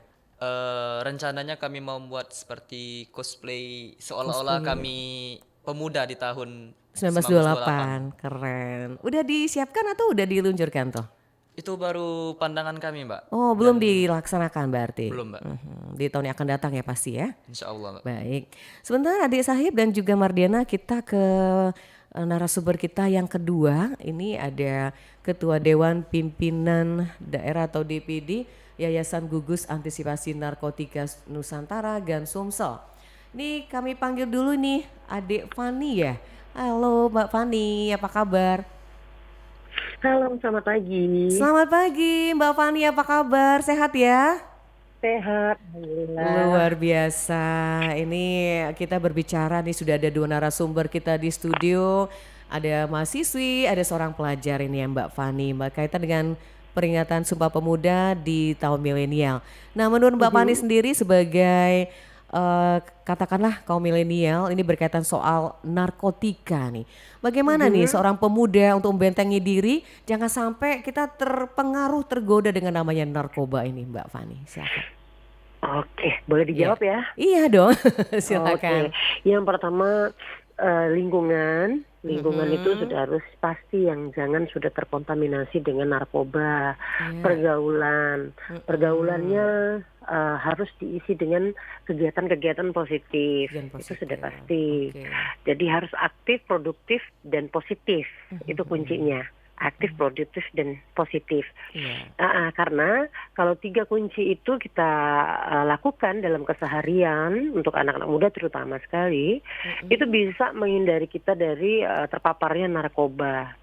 [SPEAKER 3] Rencananya kami mau membuat seperti cosplay seolah-olah kami pemuda di tahun
[SPEAKER 1] 1928. Keren. Udah disiapkan atau udah diluncurkan toh?
[SPEAKER 3] Itu baru pandangan kami, Mbak.
[SPEAKER 1] Oh, belum dilaksanakan berarti?
[SPEAKER 3] Belum, Mbak.
[SPEAKER 1] Di tahun yang akan datang ya pasti ya?
[SPEAKER 3] Insya Allah, Mbak.
[SPEAKER 1] Baik. Sebentar Adik Sahib dan juga Mardiana, kita ke narasumber kita yang kedua. Ini ada Ketua Dewan Pimpinan Daerah atau DPD Yayasan Gugus Antisipasi Narkotika Nusantara Gan Sumsel. Ini kami panggil dulu nih Adik Fani ya. Halo Mbak Fani, apa kabar?
[SPEAKER 8] Halo, selamat pagi.
[SPEAKER 1] Selamat pagi Mbak Fani, apa kabar? Sehat ya?
[SPEAKER 8] Sehat, alhamdulillah.
[SPEAKER 1] Luar biasa. Ini kita berbicara nih, sudah ada 2 narasumber kita di studio. Ada mahasiswi, ada seorang pelajar ini ya Mbak Fani. Mbak, kaitan dengan peringatan Sumpah Pemuda di tahun milenial. Nah, menurut Mbak Fani sendiri sebagai katakanlah kaum milenial, ini berkaitan soal narkotika nih. Bagaimana nih seorang pemuda untuk membentengi diri, jangan sampai kita terpengaruh, tergoda dengan namanya narkoba ini, Mbak Fani. Silakan.
[SPEAKER 8] Oke, boleh dijawab ya?
[SPEAKER 1] Iya dong, silakan.
[SPEAKER 8] Oke. Yang pertama lingkungan itu sudah harus pasti yang jangan sudah terkontaminasi dengan narkoba. Pergaulannya harus diisi dengan kegiatan-kegiatan positif. Itu sudah pasti. Jadi harus aktif, produktif dan positif. Itu kuncinya. Aktif, produktif, dan positif. Karena kalau 3 kunci itu kita lakukan dalam keseharian untuk anak-anak muda terutama sekali, itu bisa menghindari kita dari terpaparnya narkoba.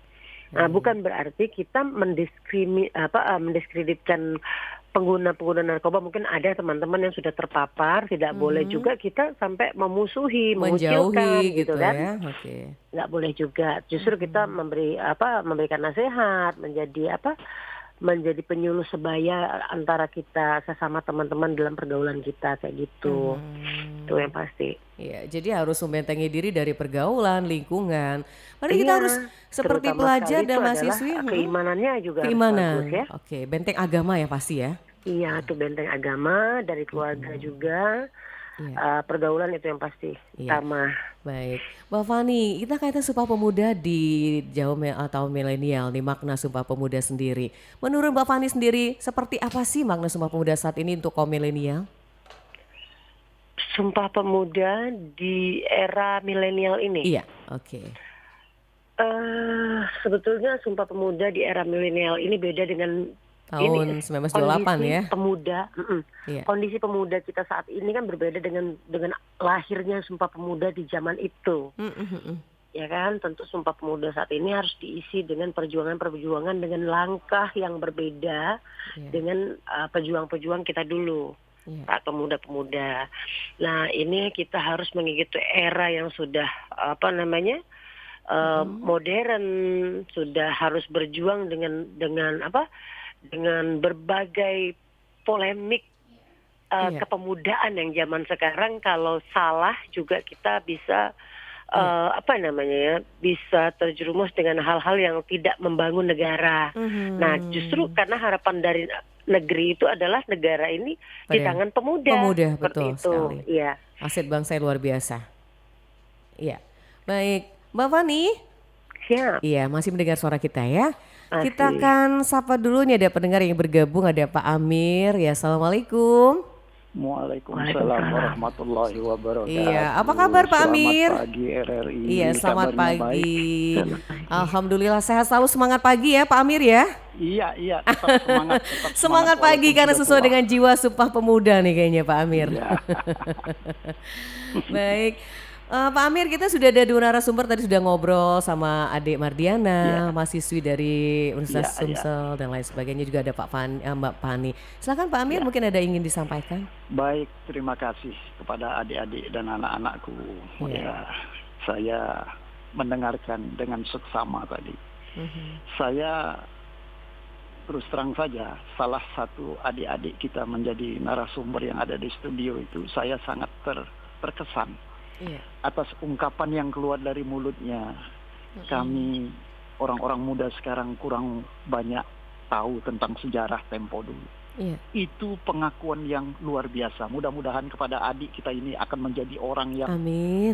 [SPEAKER 8] Bukan berarti kita mendiskreditkan pengguna narkoba. Mungkin ada teman-teman yang sudah terpapar, tidak boleh juga kita sampai memusuhi, mengucilkan gitu kan.
[SPEAKER 1] Ya?
[SPEAKER 8] Nggak boleh juga. Justru kita memberikan nasihat, menjadi penyuluh sebaya antara kita sesama teman-teman dalam pergaulan kita kayak gitu. Itu yang pasti.
[SPEAKER 1] Iya, jadi harus membentengi diri dari pergaulan, lingkungan. Padahal kita harus seperti pelajar dan mahasiswi.
[SPEAKER 8] Keimanannya juga harus bagus ya.
[SPEAKER 1] Oke, benteng agama ya pasti ya.
[SPEAKER 8] Iya, itu benteng agama dari keluarga juga. Pergaulan itu yang pasti utama.
[SPEAKER 1] Baik, Mbak Fani, kita kaitan Sumpah Pemuda di jauh atau milenial nih, makna Sumpah Pemuda sendiri. Menurut Mbak Fani sendiri, seperti apa sih makna Sumpah Pemuda saat ini untuk kaum milenial?
[SPEAKER 8] Sumpah Pemuda di era milenial ini?
[SPEAKER 1] Iya, oke.
[SPEAKER 8] Sebetulnya Sumpah Pemuda di era milenial ini beda dengan
[SPEAKER 1] tahun 1928 ya.
[SPEAKER 8] Pemuda,
[SPEAKER 1] Iya.
[SPEAKER 8] Kondisi pemuda kita saat ini kan berbeda dengan lahirnya Sumpah Pemuda di zaman itu. Ya kan, tentu Sumpah Pemuda saat ini harus diisi dengan perjuangan-perjuangan dengan langkah yang berbeda dengan pejuang-pejuang kita dulu. Pak pemuda-pemuda. Nah, ini kita harus mengikuti era yang sudah modern, sudah harus berjuang dengan berbagai polemik kepemudaan yang zaman sekarang. Kalau salah juga kita bisa apa namanya ya, bisa terjerumus dengan hal-hal yang tidak membangun negara. Nah, justru karena harapan dari negeri itu adalah negara ini di tangan pemuda.
[SPEAKER 1] Pemuda,
[SPEAKER 8] Seperti
[SPEAKER 1] betul
[SPEAKER 8] itu.
[SPEAKER 1] sekali.
[SPEAKER 8] Iya.
[SPEAKER 1] Aset bangsa yang luar biasa. Iya. Baik, Mbak Fani.
[SPEAKER 8] Siap.
[SPEAKER 1] Iya, masih mendengar suara kita ya.
[SPEAKER 8] Masih.
[SPEAKER 1] Kita akan sapa dulu nih, ada pendengar yang bergabung, ada Pak Amir. Ya, Assalamualaikum.
[SPEAKER 9] Waalaikumsalam warahmatullahi wabarakatuh.
[SPEAKER 1] Iya, apa kabar Pak Amir?
[SPEAKER 9] Selamat pagi RRI.
[SPEAKER 1] Iya, selamat
[SPEAKER 9] Kabarnya
[SPEAKER 1] pagi.
[SPEAKER 9] baik.
[SPEAKER 1] Alhamdulillah sehat selalu, semangat pagi ya Pak Amir ya.
[SPEAKER 9] Iya, tetap semangat. Tetap
[SPEAKER 1] Semangat pagi
[SPEAKER 9] walaupun
[SPEAKER 1] karena
[SPEAKER 9] sudah
[SPEAKER 1] sesuai
[SPEAKER 9] tua.
[SPEAKER 1] dengan jiwa Sumpah Pemuda nih kayaknya Pak Amir.
[SPEAKER 9] Iya.
[SPEAKER 1] Baik. Pak Amir, kita sudah ada 2 narasumber, tadi sudah ngobrol sama adik Mardiana, mahasiswi dari Universitas Sumsel dan lain sebagainya, juga ada Mbak Fani. Silakan Pak Amir, mungkin ada ingin disampaikan.
[SPEAKER 9] Baik, terima kasih kepada adik-adik dan anak-anakku. Ya, saya mendengarkan dengan seksama tadi. Saya terus terang saja, salah satu adik-adik kita menjadi narasumber yang ada di studio itu, saya sangat terkesan atas ungkapan yang keluar dari mulutnya. Kami orang-orang muda sekarang kurang banyak tahu tentang sejarah tempo dulu. Itu pengakuan yang luar biasa. Mudah-mudahan kepada adik kita ini akan menjadi orang yang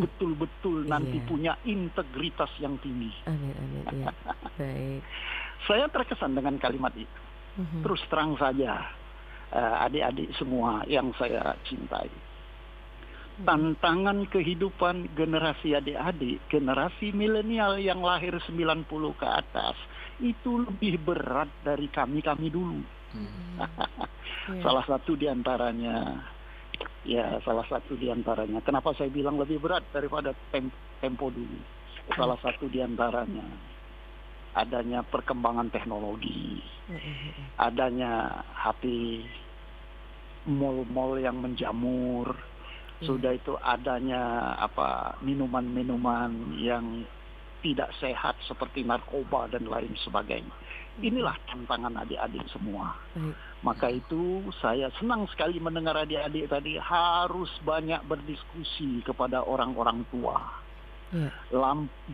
[SPEAKER 9] betul-betul nanti punya integritas yang tinggi.
[SPEAKER 1] Amin. Iya. Baik.
[SPEAKER 9] Saya terkesan dengan kalimat itu. Terus terang saja, adik-adik semua yang saya cintai. Tantangan kehidupan generasi adik-adik, generasi milenial yang lahir 90 ke atas, itu lebih berat dari kami dulu. Salah satu diantaranya, kenapa saya bilang lebih berat daripada tempo dulu? Salah satu diantaranya, adanya perkembangan teknologi, adanya HP, mall-mall yang menjamur, sudah itu adanya minuman-minuman yang tidak sehat seperti narkoba dan lain sebagainya. Inilah tantangan adik-adik semua. Maka itu saya senang sekali mendengar adik-adik tadi harus banyak berdiskusi kepada orang-orang tua.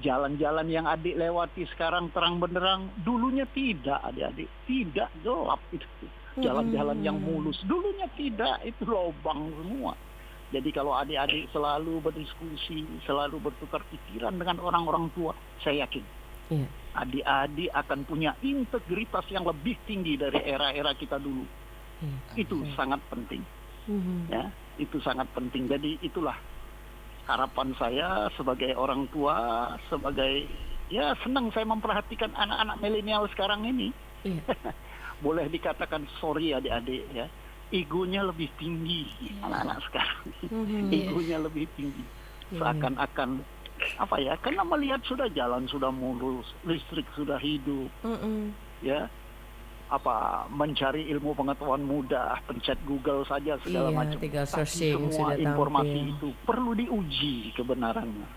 [SPEAKER 9] Jalan-jalan yang adik lewati sekarang terang benderang, dulunya tidak adik-adik, tidak, gelap itu. Jalan-jalan yang mulus, dulunya tidak, itu lubang semua. Jadi kalau adik-adik selalu berdiskusi, selalu bertukar pikiran dengan orang-orang tua, saya yakin adik-adik akan punya integritas yang lebih tinggi dari era-era kita dulu. Itu sangat penting. Ya, itu sangat penting. Jadi itulah harapan saya sebagai orang tua, sebagai senang saya memperhatikan anak-anak milenial sekarang ini. Boleh dikatakan sorry adik-adik ya. Egonya lebih tinggi anak-anak sekarang. Egonya lebih tinggi. Seakan-akan karena melihat sudah jalan sudah mulus, listrik sudah hidup. Mencari ilmu pengetahuan mudah, pencet Google saja segala macam.
[SPEAKER 1] Tinggal
[SPEAKER 9] Tapi
[SPEAKER 1] searching,
[SPEAKER 9] semua
[SPEAKER 1] sudah
[SPEAKER 9] informasi
[SPEAKER 1] tampil.
[SPEAKER 9] itu perlu diuji kebenarannya.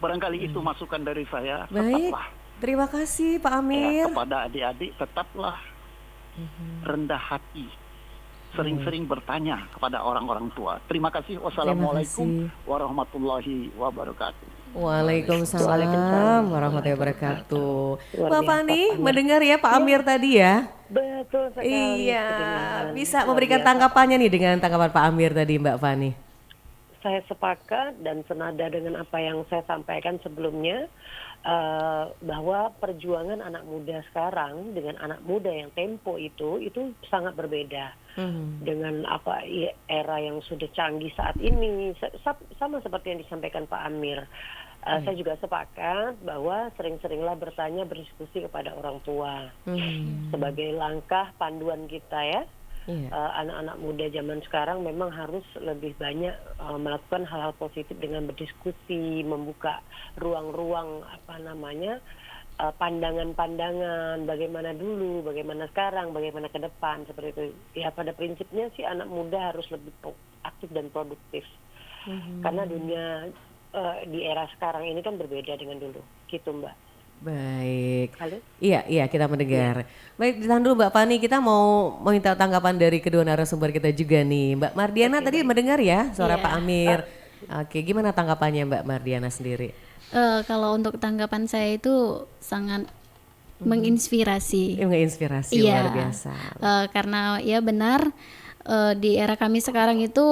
[SPEAKER 9] Barangkali itu masukan dari saya.
[SPEAKER 1] Baik,
[SPEAKER 9] Tetaplah
[SPEAKER 1] terima kasih Pak Amir.
[SPEAKER 9] kepada adik-adik, tetaplah rendah hati. Sering-sering bertanya kepada orang-orang tua. Terima kasih. Wassalamualaikum warahmatullahi wabarakatuh.
[SPEAKER 1] Waalaikumsalam warahmatullahi wabarakatuh. Mbak Fani mendengar ya Pak Amir tadi ya?
[SPEAKER 8] Betul sekali.
[SPEAKER 1] Iya,
[SPEAKER 8] kedengaran.
[SPEAKER 1] bisa
[SPEAKER 8] Luar
[SPEAKER 1] memberikan
[SPEAKER 8] biasa.
[SPEAKER 1] tanggapannya nih dengan tanggapan Pak Amir tadi Mbak Fani.
[SPEAKER 8] Saya sepakat dan senada dengan apa yang saya sampaikan sebelumnya, bahwa perjuangan anak muda sekarang dengan anak muda yang tempo itu sangat berbeda dengan era yang sudah canggih saat ini. Sama seperti yang disampaikan Pak Amir. Saya juga sepakat bahwa sering-seringlah bertanya, berdiskusi kepada orang tua sebagai langkah panduan kita ya. Anak-anak muda zaman sekarang memang harus lebih banyak melakukan hal-hal positif dengan berdiskusi, membuka ruang-ruang pandangan-pandangan, bagaimana dulu, bagaimana sekarang, bagaimana ke depan, seperti itu. Ya pada prinsipnya sih anak muda harus lebih aktif dan produktif. Karena dunia di era sekarang ini kan berbeda dengan dulu. Gitu Mbak.
[SPEAKER 1] Baik.
[SPEAKER 8] Halo?
[SPEAKER 1] Iya kita mendengar. Baik, ditahan dulu Mbak Fani, kita mau meminta tanggapan dari kedua narasumber kita juga nih. Mbak Mardiana tadi mendengar ya suara Pak Amir. Oke, gimana tanggapannya Mbak Mardiana sendiri?
[SPEAKER 2] Kalau untuk tanggapan saya itu sangat menginspirasi.
[SPEAKER 1] Menginspirasi
[SPEAKER 2] Iya,
[SPEAKER 1] luar biasa.
[SPEAKER 2] karena ya benar, di era kami sekarang itu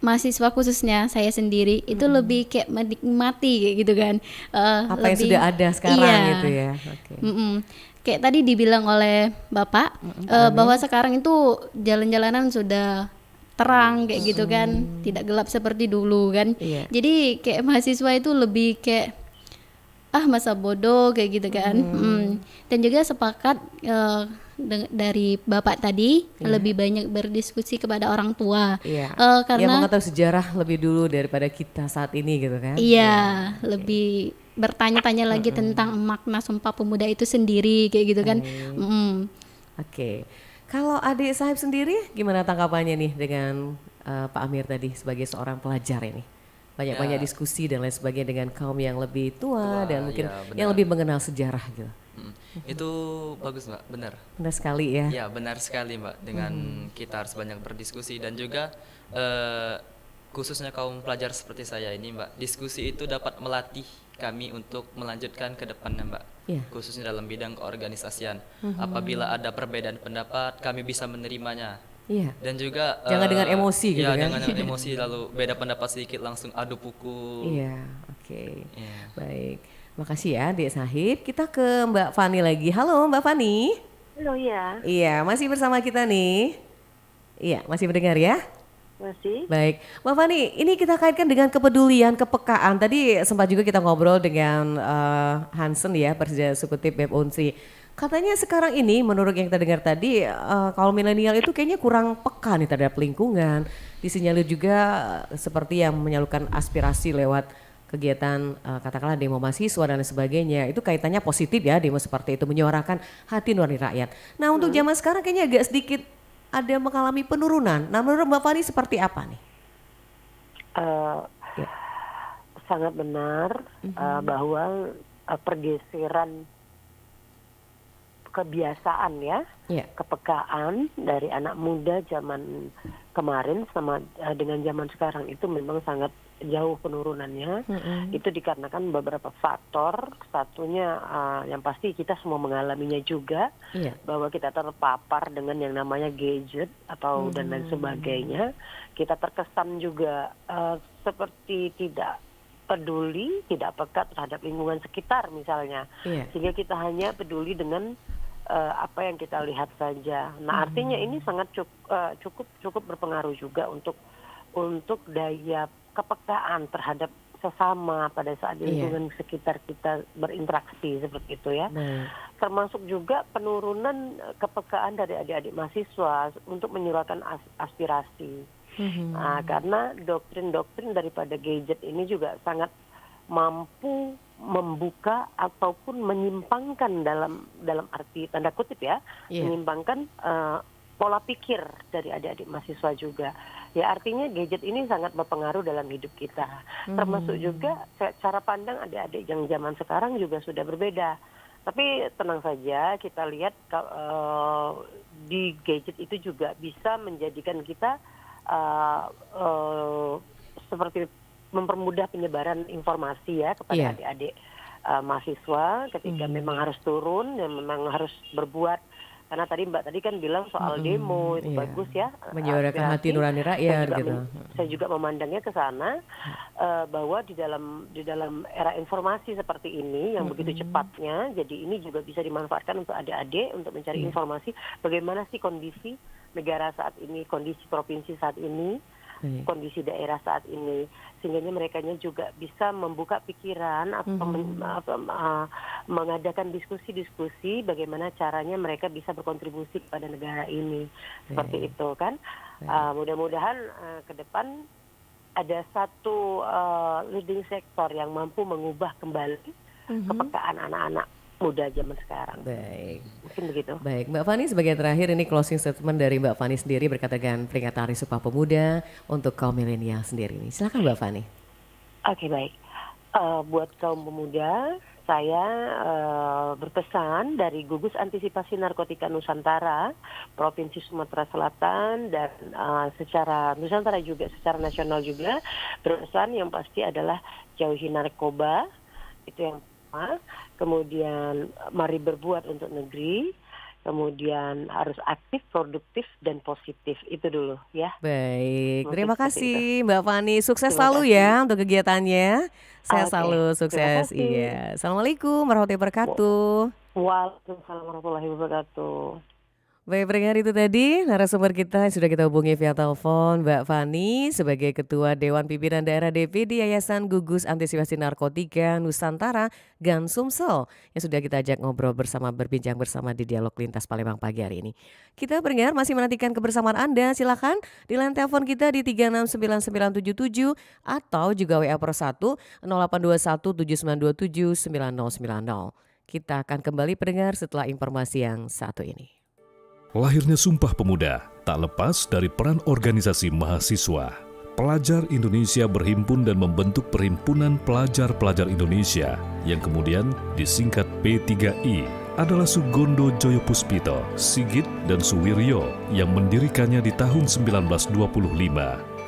[SPEAKER 2] mahasiswa khususnya saya sendiri itu lebih kayak menikmati kayak gitu kan.
[SPEAKER 1] Apa yang sudah ada sekarang gitu ya. Oke.
[SPEAKER 2] Kayak tadi dibilang oleh Bapak bahwa sekarang itu jalan-jalanan sudah terang kayak gitu kan, tidak gelap seperti dulu kan.
[SPEAKER 1] Iya.
[SPEAKER 2] Jadi kayak mahasiswa itu lebih kayak masa bodoh kayak gitu kan. Dan juga sepakat dari Bapak tadi lebih banyak berdiskusi kepada orang tua.
[SPEAKER 1] Iya.
[SPEAKER 2] Karena
[SPEAKER 1] Yang mengetahui sejarah lebih dulu daripada kita saat ini gitu kan.
[SPEAKER 2] iya, lebih bertanya-tanya lagi tentang makna Sumpah Pemuda itu sendiri kayak gitu kan.
[SPEAKER 1] Oke. Kalau adik Sahib sendiri gimana tanggapannya nih dengan Pak Amir tadi sebagai seorang pelajar ini? Banyak-banyak diskusi dan lain sebagainya dengan kaum yang lebih tua dan mungkin yang lebih mengenal sejarah gitu.
[SPEAKER 3] Itu bagus Mbak, benar.
[SPEAKER 1] Benar sekali ya.
[SPEAKER 3] Ya benar sekali Mbak, dengan kita harus banyak berdiskusi dan juga khususnya kaum pelajar seperti saya ini Mbak, diskusi itu dapat melatih kami untuk melanjutkan ke depannya Mbak, khususnya dalam bidang keorganisasian. Apabila ada perbedaan pendapat, kami bisa menerimanya.
[SPEAKER 1] Iya.
[SPEAKER 3] Dan juga
[SPEAKER 1] Jangan dengan emosi gitu kan.
[SPEAKER 3] jangan dengan emosi lalu beda pendapat sedikit langsung adu pukul.
[SPEAKER 1] Iya, oke.
[SPEAKER 3] Iya.
[SPEAKER 1] Baik. Makasih ya Dek Sahib. Kita ke Mbak Fani lagi. Halo Mbak Fani.
[SPEAKER 8] Halo ya,
[SPEAKER 1] Iya, masih bersama kita nih. Iya, masih mendengar ya?
[SPEAKER 8] masih.
[SPEAKER 1] Baik, Mbak Fani, ini kita kaitkan dengan kepedulian, kepekaan. Tadi sempat juga kita ngobrol dengan Hansen ya, Presiden Eksekutif BEM Unsri. Katanya sekarang ini menurut yang kita dengar tadi, kaum milenial itu kayaknya kurang peka nih terhadap lingkungan. Disinyalir juga seperti yang menyalurkan aspirasi lewat kegiatan katakanlah demo mahasiswa dan lain sebagainya. Itu kaitannya positif ya, demo seperti itu menyuarakan hati nurani rakyat. Nah untuk zaman sekarang kayaknya agak sedikit ada mengalami penurunan. Nah menurut Mbak Fani seperti apa nih?
[SPEAKER 8] Sangat benar bahwa pergeseran kebiasaan ya, kepekaan dari anak muda zaman kemarin sama dengan zaman sekarang itu memang sangat jauh penurunannya. Itu dikarenakan beberapa faktor. Satunya yang pasti kita semua mengalaminya juga, bahwa kita terpapar dengan yang namanya gadget atau dan lain sebagainya. Kita terkesan juga seperti tidak peduli, tidak peka terhadap lingkungan sekitar misalnya, sehingga kita hanya peduli dengan apa yang kita lihat saja. Nah artinya ini sangat cukup berpengaruh juga untuk daya kepekaan terhadap sesama pada saat di lingkungan sekitar kita berinteraksi seperti itu ya. Termasuk juga penurunan kepekaan dari adik-adik mahasiswa untuk menyuarakan aspirasi. Nah, karena doktrin-doktrin daripada gadget ini juga sangat mampu membuka ataupun menyimpangkan dalam arti tanda kutip ya, menyimpangkan pola pikir dari adik-adik mahasiswa juga. Ya artinya gadget ini sangat berpengaruh dalam hidup kita. Termasuk juga cara pandang adik-adik yang zaman sekarang juga sudah berbeda. Tapi tenang saja, kita lihat di gadget itu juga bisa menjadikan kita seperti mempermudah penyebaran informasi ya kepada adik-adik mahasiswa ketika memang harus turun dan memang harus berbuat. Karena tadi Mbak tadi kan bilang soal demo itu bagus ya,
[SPEAKER 1] menyuarakan hati nurani rakyat gitu.
[SPEAKER 8] Saya juga memandangnya ke sana bahwa di dalam era informasi seperti ini yang begitu cepatnya, jadi ini juga bisa dimanfaatkan untuk adik-adik untuk mencari informasi bagaimana sih kondisi negara saat ini, kondisi provinsi saat ini, kondisi daerah saat ini, sehingga mereka juga bisa membuka pikiran atau mengadakan diskusi-diskusi bagaimana caranya mereka bisa berkontribusi kepada negara ini, seperti itu kan. Mudah-mudahan ke depan ada satu leading sektor yang mampu mengubah kembali kepekaan anak-anak muda zaman sekarang.
[SPEAKER 1] Baik.
[SPEAKER 8] Mungkin begitu.
[SPEAKER 1] Baik, Mbak Fani sebagai terakhir ini closing statement dari Mbak Fani sendiri berkaitan dengan peringatan Hari Sumpah Pemuda untuk kaum milenial sendiri ini. Silakan Mbak Fani.
[SPEAKER 8] Oke, baik. Buat kaum pemuda saya berpesan dari Gugus Antisipasi Narkotika Nusantara, Provinsi Sumatera Selatan, dan secara Nusantara juga, secara nasional juga, berpesan yang pasti adalah jauhi narkoba, itu yang pertama. Kemudian mari berbuat untuk negeri, kemudian harus aktif, produktif, dan positif. Itu dulu ya.
[SPEAKER 1] Baik,
[SPEAKER 8] Mungkin
[SPEAKER 1] terima
[SPEAKER 8] seperti
[SPEAKER 1] kasih Mbak Fani. Sukses
[SPEAKER 8] Terima
[SPEAKER 1] selalu
[SPEAKER 8] kasih.
[SPEAKER 1] ya untuk kegiatannya. Saya
[SPEAKER 8] Oke,
[SPEAKER 1] selalu
[SPEAKER 8] terima
[SPEAKER 1] sukses.
[SPEAKER 8] kasih.
[SPEAKER 1] Iya. Assalamualaikum warahmatullahi wabarakatuh.
[SPEAKER 8] Waalaikumsalam warahmatullahi wabarakatuh.
[SPEAKER 1] Baik, pendengar, itu tadi narasumber kita yang sudah kita hubungi via telepon, Mbak Fani sebagai Ketua Dewan Pimpinan Daerah DPD Yayasan Gugus Antisipasi Narkotika Nusantara GAN Sumsel yang sudah kita ajak ngobrol bersama, berbincang bersama di Dialog Lintas Palembang pagi hari ini. Kita pendengar masih menantikan kebersamaan Anda. Silakan di line telepon kita di 369977 atau juga WA Pro 1 0821 7927 9090. Kita akan kembali pendengar setelah informasi yang satu ini.
[SPEAKER 10] Lahirnya Sumpah Pemuda tak lepas dari peran organisasi mahasiswa. Pelajar Indonesia berhimpun dan membentuk Perhimpunan Pelajar-Pelajar Indonesia yang kemudian disingkat P3I adalah Sugondo Joyopuspito, Sigit, dan Suwiryo yang mendirikannya di tahun 1925.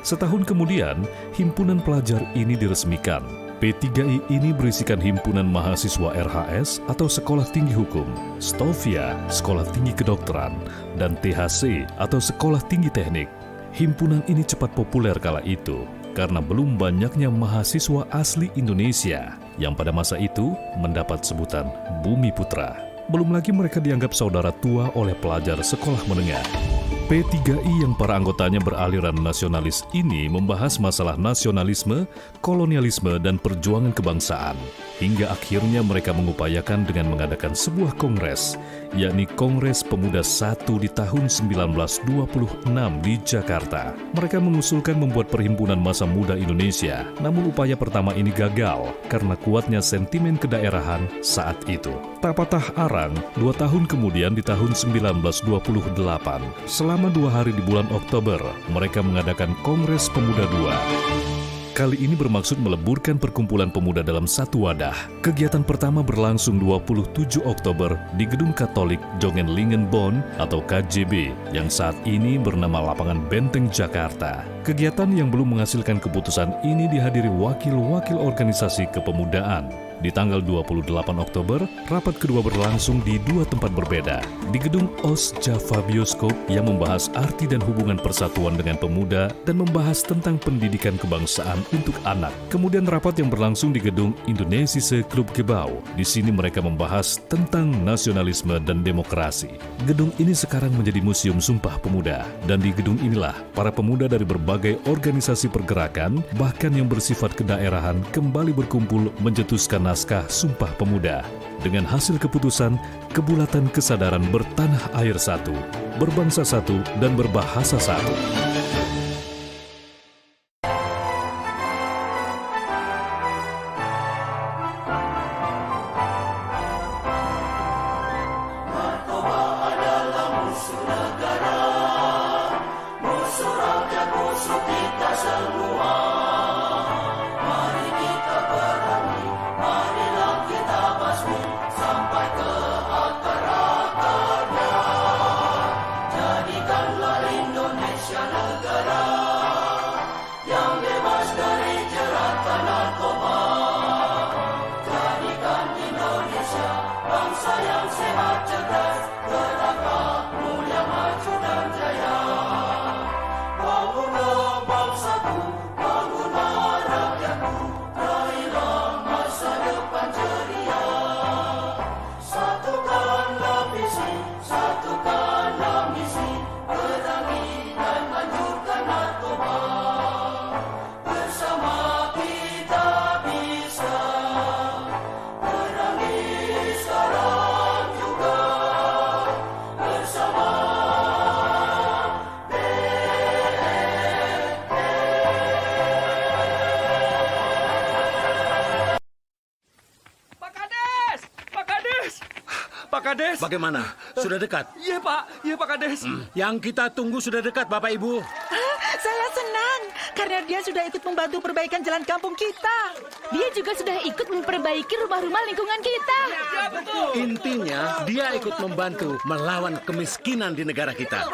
[SPEAKER 10] Setahun kemudian, himpunan pelajar ini diresmikan. P3I ini berisikan himpunan mahasiswa RHS atau Sekolah Tinggi Hukum, Stovia, Sekolah Tinggi Kedokteran, dan THC atau Sekolah Tinggi Teknik. Himpunan ini cepat populer kala itu karena belum banyaknya mahasiswa asli Indonesia yang pada masa itu mendapat sebutan Bumi Putra. Belum lagi mereka dianggap saudara tua oleh pelajar sekolah menengah. P3I yang para anggotanya beraliran nasionalis ini membahas masalah nasionalisme, kolonialisme, dan perjuangan kebangsaan. Hingga akhirnya mereka mengupayakan dengan mengadakan sebuah kongres, yakni Kongres Pemuda 1 di tahun 1926 di Jakarta. Mereka mengusulkan membuat Perhimpunan Masa Muda Indonesia, namun upaya pertama ini gagal karena kuatnya sentimen kedaerahan saat itu. Tak patah arang, 2 tahun kemudian di tahun 1928, selama 2 hari di bulan Oktober, mereka mengadakan Kongres Pemuda II. Kali ini bermaksud meleburkan perkumpulan pemuda dalam satu wadah. Kegiatan pertama berlangsung 27 Oktober di Gedung Katolik Jongenlingenbon atau KJB yang saat ini bernama Lapangan Benteng Jakarta. Kegiatan yang belum menghasilkan keputusan ini dihadiri wakil-wakil organisasi kepemudaan. Di tanggal 28 Oktober, rapat kedua berlangsung di 2 tempat berbeda. Di Gedung OS Java Bioskop yang membahas arti dan hubungan persatuan dengan pemuda dan membahas tentang pendidikan kebangsaan untuk anak. Kemudian rapat yang berlangsung di Gedung Indonesische Club Gebouw. Di sini mereka membahas tentang nasionalisme dan demokrasi. Gedung ini sekarang menjadi Museum Sumpah Pemuda. Dan di gedung inilah para pemuda dari berbagai organisasi pergerakan, bahkan yang bersifat kedaerahan, kembali berkumpul mencetuskan naskah Sumpah Pemuda. Dengan hasil keputusan, kebulatan kesadaran bertanah air satu, berbangsa satu, dan berbahasa satu.
[SPEAKER 11] Bagaimana? Sudah dekat?
[SPEAKER 12] Iya Pak Kades.
[SPEAKER 11] Yang kita tunggu sudah dekat Bapak Ibu. Saya senang karena dia sudah ikut membantu perbaikan jalan kampung kita.
[SPEAKER 12] Dia juga sudah ikut memperbaiki rumah-rumah lingkungan kita.
[SPEAKER 13] Intinya, dia ikut membantu melawan kemiskinan di negara kita.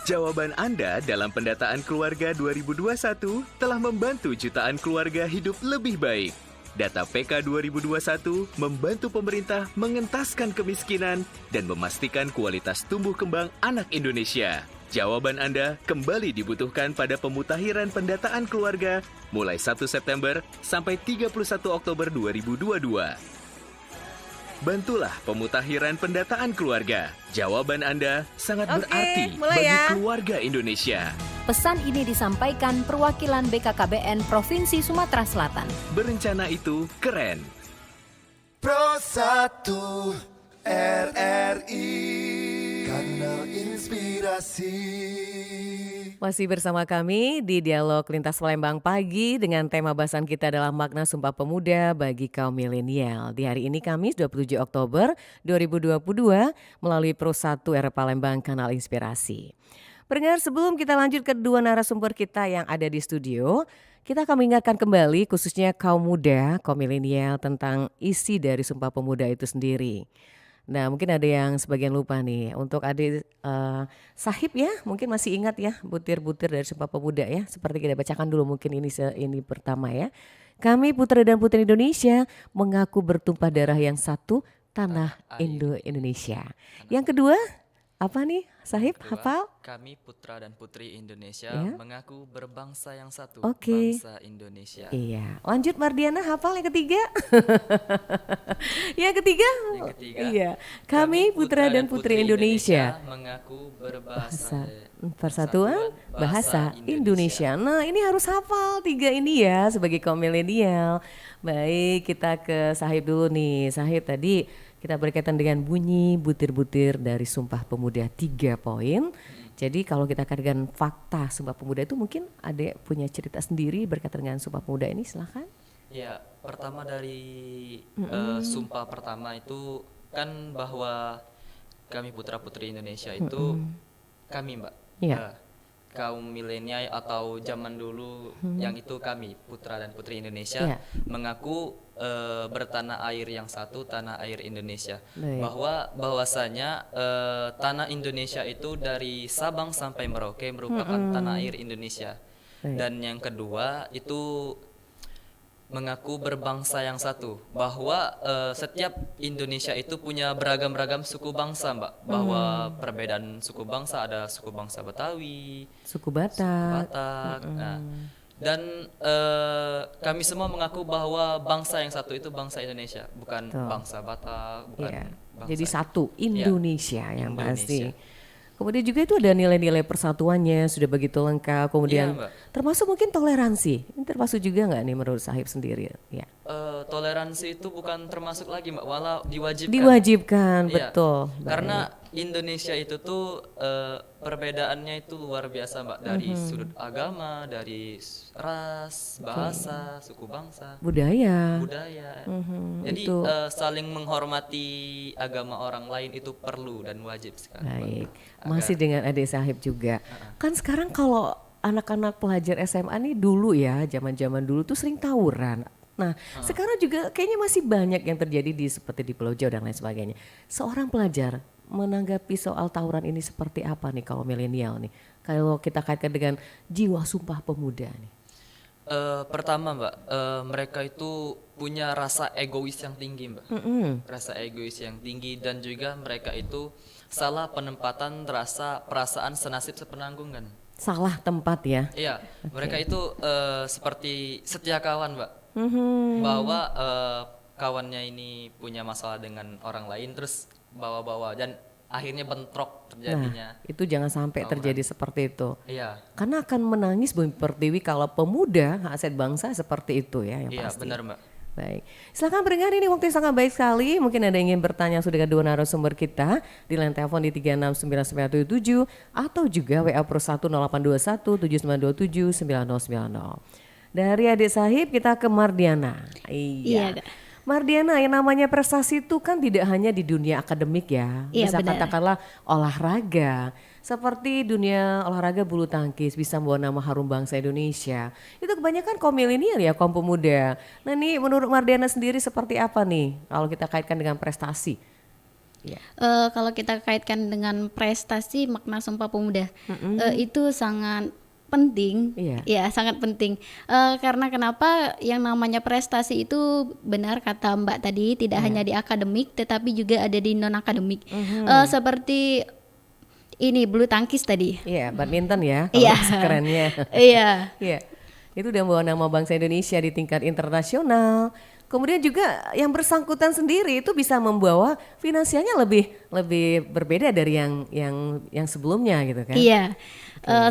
[SPEAKER 14] Jawaban Anda dalam pendataan keluarga 2021 telah membantu jutaan keluarga hidup lebih baik. Data PK 2021 membantu pemerintah mengentaskan kemiskinan dan memastikan kualitas tumbuh kembang anak Indonesia. Jawaban Anda kembali dibutuhkan pada pemutakhiran pendataan keluarga mulai 1 September sampai 31 Oktober 2022. Bantulah pemutakhiran pendataan keluarga. Jawaban Anda sangat berarti bagi keluarga Indonesia.
[SPEAKER 15] Pesan ini disampaikan perwakilan BKKBN Provinsi Sumatera Selatan.
[SPEAKER 14] Berencana itu keren.
[SPEAKER 7] Pro 1 RRI Kanal Inspirasi.
[SPEAKER 1] Masih bersama kami di Dialog Lintas Palembang Pagi dengan tema bahasan kita adalah makna Sumpah Pemuda bagi kaum milenial. Di hari ini Kamis 27 Oktober 2022 melalui Pro 1 RRI Palembang Kanal Inspirasi. Pendengar, sebelum kita lanjut ke dua narasumber kita yang ada di studio, kita akan mengingatkan kembali khususnya kaum muda, kaum milenial tentang isi dari Sumpah Pemuda itu sendiri. Nah, mungkin ada yang sebagian lupa nih. Untuk adik Sahib ya, mungkin masih ingat ya butir-butir dari Sumpah Pemuda ya. Seperti kita bacakan dulu mungkin ini pertama ya. Kami putra dan putri Indonesia mengaku bertumpah darah yang satu, tanah Indonesia. Yang kedua, apa nih Sahib, hafal?
[SPEAKER 3] Kami putra dan putri Indonesia mengaku berbangsa yang satu, bangsa Indonesia.
[SPEAKER 1] Iya, lanjut Mardiana, hafal yang ketiga? Yang ketiga? Iya, kami putra dan putri Indonesia
[SPEAKER 3] mengaku berbahasa
[SPEAKER 1] persatuan bahasa Indonesia. Nah, ini harus hafal tiga ini ya sebagai kaum milenial. Baik, kita ke Sahib dulu nih. Sahib, tadi kita berkaitan dengan bunyi butir-butir dari Sumpah Pemuda 3 poin. Jadi kalau kita kaitkan fakta Sumpah Pemuda itu mungkin ada punya cerita sendiri berkaitan dengan Sumpah Pemuda ini, silakan.
[SPEAKER 3] Ya, pertama dari sumpah pertama itu kan bahwa kami putra-putri Indonesia itu kami Mbak. Kaum milenial atau zaman dulu yang itu kami putra dan putri Indonesia mengaku bertanah air yang satu, tanah air Indonesia. Bahwasanya tanah Indonesia itu dari Sabang sampai Merauke merupakan tanah air Indonesia. Dan yang kedua itu mengaku berbangsa yang satu, bahwa setiap Indonesia itu punya beragam-ragam suku bangsa Mbak, bahwa perbedaan suku bangsa ada suku bangsa Betawi,
[SPEAKER 1] suku Batak,
[SPEAKER 3] nah, dan kami semua mengaku bahwa bangsa yang satu itu bangsa Indonesia, bukan bangsa Batak, bukan bangsa.
[SPEAKER 1] Jadi satu Indonesia yang pasti. Kemudian juga itu ada nilai-nilai persatuannya sudah begitu lengkap. Kemudian termasuk mungkin toleransi. Ini termasuk juga nggak nih menurut Sahib sendiri? Ya.
[SPEAKER 3] Toleransi itu bukan termasuk lagi Mbak, malah diwajibkan.
[SPEAKER 1] Diwajibkan, betul.
[SPEAKER 3] Karena Indonesia itu tuh perbedaannya itu luar biasa Mbak, dari sudut agama, dari ras, bahasa, suku bangsa, budaya. Jadi saling menghormati agama orang lain itu perlu dan wajib sekali.
[SPEAKER 1] Baik, masih dengan adik Sahib juga. Kan sekarang kalau anak-anak pelajar SMA nih dulu ya, zaman-zaman dulu tuh sering tawuran. Nah, sekarang juga kayaknya masih banyak yang terjadi seperti di Pulau Jawa dan lain sebagainya. Seorang pelajar menanggapi soal tawuran ini seperti apa nih kalau milenial nih? Kalau kita kaitkan dengan jiwa Sumpah Pemuda nih.
[SPEAKER 3] Pertama Mbak, mereka itu punya rasa egois yang tinggi Mbak. Rasa egois yang tinggi dan juga mereka itu salah penempatan perasaan senasib sepenanggungan.
[SPEAKER 1] Salah tempat ya?
[SPEAKER 3] Iya, mereka itu seperti setia kawan Mbak. Bahwa kawannya ini punya masalah dengan orang lain terus bawa-bawa dan akhirnya bentrok terjadinya.
[SPEAKER 1] Nah, itu jangan sampai terjadi seperti itu.
[SPEAKER 3] Iya.
[SPEAKER 1] Karena akan menangis Bumi Pertiwi kalau pemuda aset bangsa seperti itu ya yang pasti. Iya,
[SPEAKER 3] benar Mbak.
[SPEAKER 1] Baik, silakan pendengar, ini waktu yang sangat baik sekali. Mungkin ada yang ingin bertanya sudah dengan dua narasumber kita di line telepon di 36997 atau juga WA Pro 1 0821 7927 9090. Dari adik Sahib kita ke Mardiana. Iya. Mardiana, yang namanya prestasi itu kan tidak hanya di dunia akademik ya. Bisa katakanlah olahraga. seperti dunia olahraga bulu tangkis bisa membawa nama harum bangsa Indonesia. Itu kebanyakan kaum milenial ya, kaum pemuda. Nah ini menurut Mardiana sendiri seperti apa nih kalau kita kaitkan dengan prestasi? Ya.
[SPEAKER 2] Kalau kita kaitkan dengan prestasi, makna Sumpah Pemuda itu sangat penting, ya sangat penting. Karena kenapa? Yang namanya prestasi itu benar kata Mbak tadi, tidak hanya di akademik, tetapi juga ada di non akademik. Seperti ini bulu tangkis tadi.
[SPEAKER 1] Iya, badminton ya.
[SPEAKER 2] Iya.
[SPEAKER 1] Kerennya.
[SPEAKER 2] Iya.
[SPEAKER 1] Iya. Itu udah membawa nama bangsa Indonesia di tingkat internasional. Kemudian juga yang bersangkutan sendiri itu bisa membawa finansialnya lebih berbeda dari yang sebelumnya gitu kan.
[SPEAKER 2] Iya.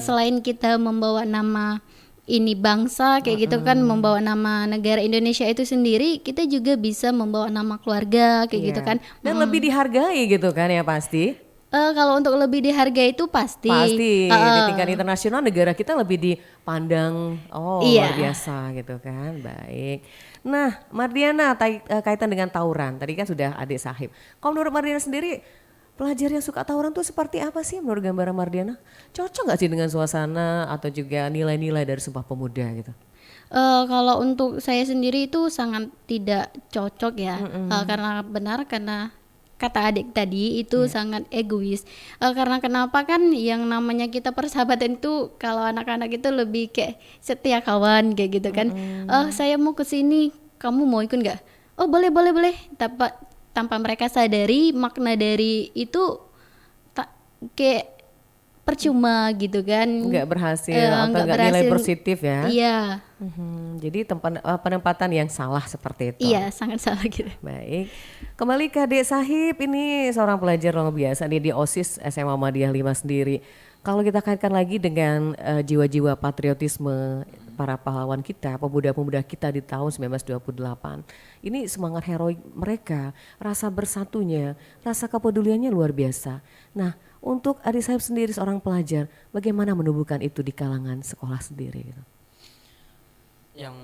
[SPEAKER 2] Selain kita membawa nama ini bangsa kayak gitu kan, membawa nama negara Indonesia itu sendiri, kita juga bisa membawa nama keluarga kayak gitu kan.
[SPEAKER 1] Dan lebih dihargai gitu kan ya pasti.
[SPEAKER 2] Kalau untuk lebih dihargai itu pasti.
[SPEAKER 1] Pasti di tingkat internasional negara kita lebih dipandang luar biasa gitu kan. Baik. Nah, Mardiana kaitan dengan tawuran. Tadi kan sudah adik Sahib. Kalau menurut Mardiana sendiri, pelajar yang suka tawuran tuh seperti apa sih menurut gambaran Mardiana? Cocok nggak sih dengan suasana atau juga nilai-nilai dari Sumpah Pemuda gitu?
[SPEAKER 2] Kalau untuk saya sendiri itu sangat tidak cocok ya. Karena kata adik tadi itu sangat egois. Karena kenapa kan yang namanya kita persahabatan itu kalau anak-anak itu lebih kayak setia kawan kayak gitu kan. Saya mau ke sini, kamu mau ikut nggak? Oh boleh. Tanpa mereka sadari makna dari itu kayak percuma gitu kan.
[SPEAKER 1] Nggak berhasil atau nggak nilai positif ya.
[SPEAKER 2] Iya.
[SPEAKER 1] Jadi penempatan yang salah seperti itu.
[SPEAKER 2] Iya, sangat salah gitu.
[SPEAKER 1] Baik. Kembali ke Adik Sahib, ini seorang pelajar luar biasa nih di OSIS SMA Muhammadiyah 5 sendiri. Kalau kita kaitkan lagi dengan jiwa-jiwa patriotisme para pahlawan kita, pemuda-pemuda kita di tahun 1928. Ini semangat heroik mereka, rasa bersatunya, rasa kepeduliannya luar biasa. Nah, untuk Adik Sahib sendiri seorang pelajar, bagaimana menumbuhkan itu di kalangan sekolah sendiri gitu?
[SPEAKER 3] Yang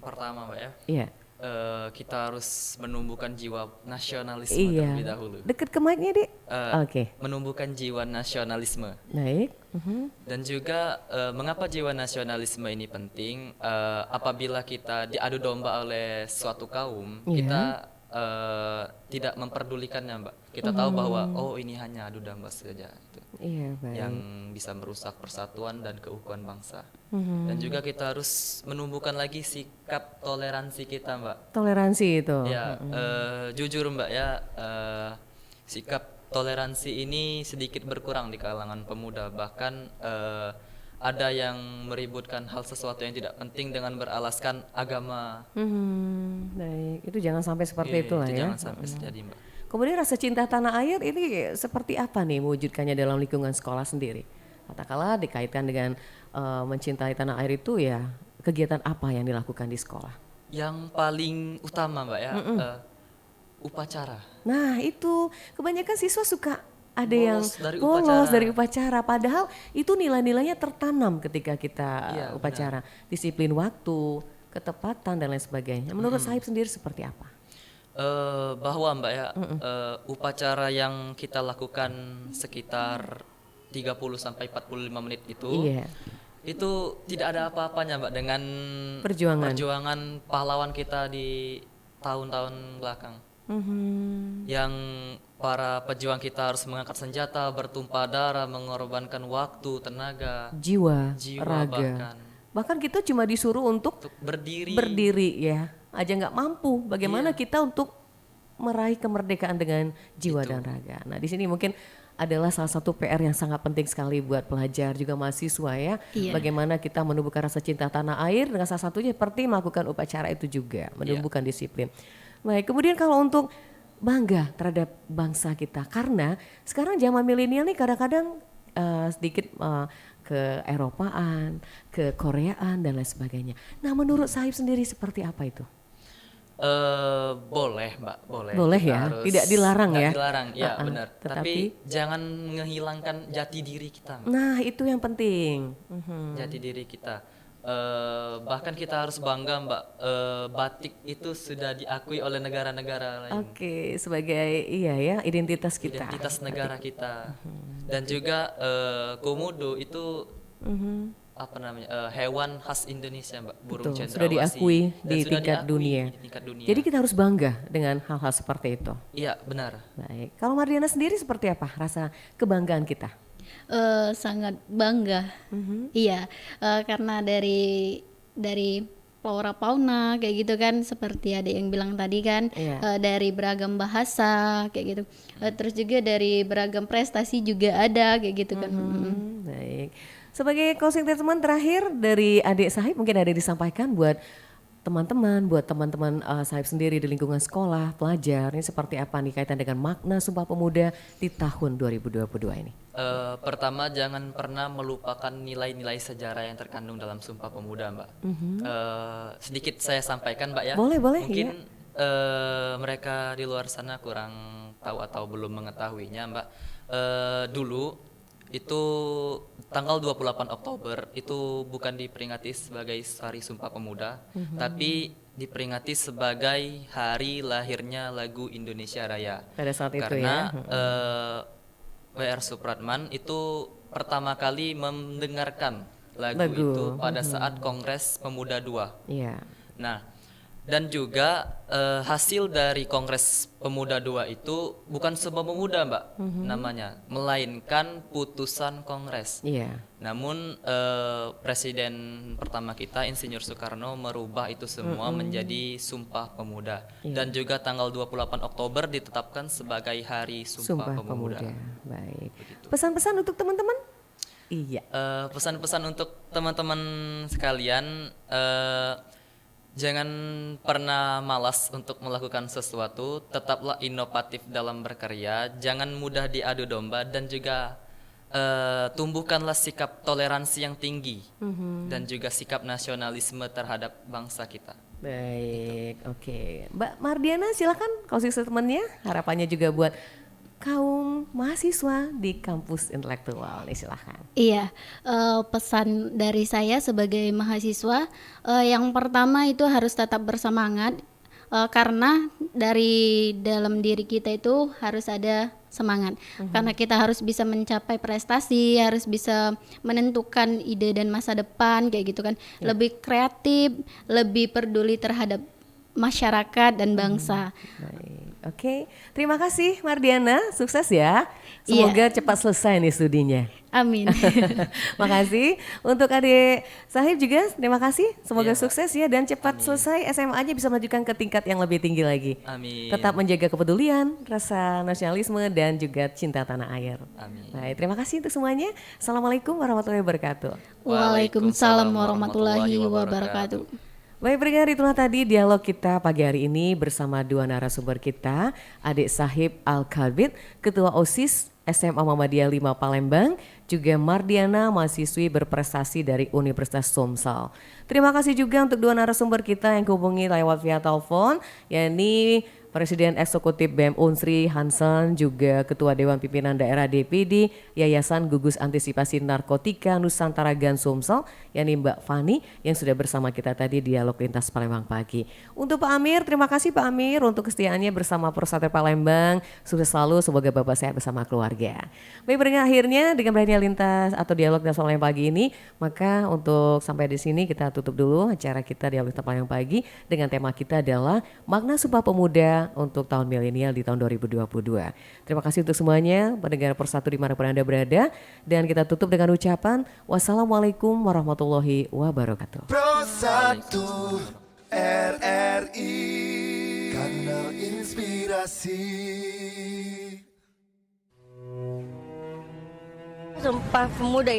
[SPEAKER 3] pertama Mbak ya, kita harus menumbuhkan jiwa nasionalisme terlebih dahulu.
[SPEAKER 1] Dekat ke mic-nya Dik.
[SPEAKER 3] Menumbuhkan jiwa nasionalisme.
[SPEAKER 1] Baik.
[SPEAKER 3] Dan juga mengapa jiwa nasionalisme ini penting? Apabila kita diadu domba oleh suatu kaum, kita tidak memperdulikannya Mbak. Kita tahu bahwa ini hanya adu domba saja itu. Yang bisa merusak persatuan dan keutuhan bangsa. Dan juga kita harus menumbuhkan lagi sikap toleransi kita Mbak.
[SPEAKER 1] Toleransi itu.
[SPEAKER 3] Ya, jujur Mbak ya, sikap toleransi ini sedikit berkurang di kalangan pemuda. Bahkan ada yang meributkan hal sesuatu yang tidak penting dengan beralaskan agama.
[SPEAKER 1] Baik, itu jangan sampai seperti itu lah ya.
[SPEAKER 3] Jangan sampai terjadi Mbak.
[SPEAKER 1] Kemudian rasa cinta tanah air ini seperti apa nih mewujudkannya dalam lingkungan sekolah sendiri? Katakanlah dikaitkan dengan mencintai tanah air itu ya, kegiatan apa yang dilakukan di sekolah?
[SPEAKER 3] Yang paling utama Mbak ya, upacara.
[SPEAKER 1] Nah itu kebanyakan siswa suka ada yang bolos dari upacara, padahal itu nilai-nilainya tertanam ketika kita upacara. Disiplin waktu, ketepatan dan lain sebagainya. Menurut Sahib sendiri seperti apa?
[SPEAKER 3] Bahwa Mbak ya, upacara yang kita lakukan sekitar 30-45 menit itu tidak ada apa-apanya Mbak dengan perjuangan pahlawan kita di tahun-tahun belakang. Yang para pejuang kita harus mengangkat senjata, bertumpah darah, mengorbankan waktu, tenaga,
[SPEAKER 1] jiwa
[SPEAKER 3] raga.
[SPEAKER 1] Bahkan kita cuma disuruh untuk berdiri ya, aja nggak mampu. Bagaimana kita untuk meraih kemerdekaan dengan jiwa dan raga. Nah di sini mungkin adalah salah satu PR yang sangat penting sekali buat pelajar juga mahasiswa ya. Bagaimana kita menumbuhkan rasa cinta tanah air dengan salah satunya seperti melakukan upacara itu juga, menumbuhkan disiplin. Baik, kemudian kalau untuk bangga terhadap bangsa kita, karena sekarang zaman milenial nih kadang-kadang sedikit ke Eropaan, ke Koreaan dan lain sebagainya. Nah menurut Sahib sendiri seperti apa itu?
[SPEAKER 3] Boleh Mbak, boleh.
[SPEAKER 1] Boleh ya, tidak dilarang ya?
[SPEAKER 3] Dilarang, ya benar. Tapi jangan menghilangkan jati diri kita Mbak.
[SPEAKER 1] Nah itu yang penting.
[SPEAKER 3] Jati diri kita. Bahkan kita harus bangga Mbak, batik itu sudah diakui oleh negara-negara lain.
[SPEAKER 1] Oke, sebagai identitas kita.
[SPEAKER 3] Identitas negara kita. Dan juga komodo itu hewan khas Indonesia Mbak, burung cendrawasih.
[SPEAKER 1] Sudah diakui di tingkat dunia.
[SPEAKER 3] dunia.
[SPEAKER 1] Jadi kita harus bangga dengan hal-hal seperti itu.
[SPEAKER 3] Iya, benar.
[SPEAKER 1] Baik. Kalau Mardiana sendiri seperti apa rasa kebanggaan kita?
[SPEAKER 2] Sangat bangga. Iya, karena dari flora fauna kayak gitu kan, seperti ada yang bilang tadi kan, dari beragam bahasa kayak gitu. Terus juga dari beragam prestasi juga ada kayak gitu kan.
[SPEAKER 1] Baik. Sebagai closing statement terakhir dari adik Sahib, mungkin ada disampaikan buat teman-teman Sahib sendiri di lingkungan sekolah, pelajar, ini seperti apa nih kaitan dengan makna Sumpah Pemuda di tahun 2022 ini?
[SPEAKER 3] Pertama, jangan pernah melupakan nilai-nilai sejarah yang terkandung dalam Sumpah Pemuda, Mbak. Sedikit saya sampaikan, Mbak ya.
[SPEAKER 1] Boleh.
[SPEAKER 3] Mungkin mereka di luar sana kurang tahu atau belum mengetahuinya, Mbak. Dulu itu tanggal 28 Oktober itu bukan diperingati sebagai Hari Sumpah Pemuda, tapi diperingati sebagai hari lahirnya lagu Indonesia Raya.
[SPEAKER 1] Pada saat itu
[SPEAKER 3] karena W.R. Supratman itu pertama kali mendengarkan lagu itu pada saat Kongres Pemuda II. Nah, dan juga hasil dari Kongres Pemuda II itu bukan Sumpah Pemuda Mbak namanya, melainkan putusan Kongres. Namun Presiden pertama kita Insinyur Soekarno merubah itu semua menjadi Sumpah Pemuda. Dan juga tanggal 28 Oktober ditetapkan sebagai Hari Sumpah Pemuda.
[SPEAKER 1] Baik. Pesan-pesan untuk teman-teman?
[SPEAKER 3] Pesan-pesan untuk teman-teman sekalian, jangan pernah malas untuk melakukan sesuatu, tetaplah inovatif dalam berkarya, jangan mudah diadu domba, dan juga tumbuhkanlah sikap toleransi yang tinggi dan juga sikap nasionalisme terhadap bangsa kita.
[SPEAKER 1] Baik, oke. Mbak Mardiana silakan closing statement-nya, harapannya juga buat kaum mahasiswa di kampus intelektual nih, silahkan.
[SPEAKER 2] Iya, pesan dari saya sebagai mahasiswa, yang pertama itu harus tetap bersemangat, karena dari dalam diri kita itu harus ada semangat, karena kita harus bisa mencapai prestasi, harus bisa menentukan ide dan masa depan kayak gitu kan, lebih kreatif, lebih peduli terhadap masyarakat dan bangsa.
[SPEAKER 1] Baik. Oke, terima kasih Mardiana, sukses ya. Semoga cepat selesai nih studinya.
[SPEAKER 2] Amin.
[SPEAKER 1] Makasih. Untuk adik Sahib juga terima kasih. Semoga sukses ya dan cepat selesai SMA-nya, bisa melanjutkan ke tingkat yang lebih tinggi lagi.
[SPEAKER 3] Amin.
[SPEAKER 1] Tetap menjaga kepedulian, rasa nasionalisme dan juga cinta tanah air.
[SPEAKER 3] Amin.
[SPEAKER 1] Baik, terima kasih untuk semuanya. Assalamualaikum warahmatullahi wabarakatuh.
[SPEAKER 2] Waalaikumsalam warahmatullahi wabarakatuh.
[SPEAKER 1] Baik pendengar, itulah tadi dialog kita pagi hari ini bersama dua narasumber kita, Adik Sahib Al-Kabid, Ketua OSIS SMA Muhammadiyah 5 Palembang, juga Mardiana, mahasiswi berprestasi dari Universitas Sumsel. Terima kasih juga untuk dua narasumber kita yang hubungi lewat via telepon, yakni Presiden Eksekutif BEM Unsri Hansen, juga Ketua Dewan Pimpinan Daerah DPD Yayasan Gugus Antisipasi Narkotika Nusantara GAN Sumsel, yakni Mbak Fani yang sudah bersama kita tadi dialog lintas Palembang pagi. Untuk Pak Amir, terima kasih Pak Amir untuk kesetiaannya bersama Persatuan Palembang. Sukses selalu, semoga Bapak sehat bersama keluarga. Baik, pendengar, akhirnya dengan berakhirnya lintas atau dialog lintas Palembang pagi ini, maka untuk sampai di sini kita tutup dulu acara kita dialog lintas Palembang pagi dengan tema kita adalah makna Sumpah Pemuda untuk tahun milenial di tahun 2022. Terima kasih untuk semuanya, pendengar Persatu dimanapun Anda berada, dan kita tutup dengan ucapan wassalamualaikum warahmatullahi wabarakatuh.
[SPEAKER 7] Persatu RRI, kanal inspirasi.
[SPEAKER 16] Sumpah Pemuda itu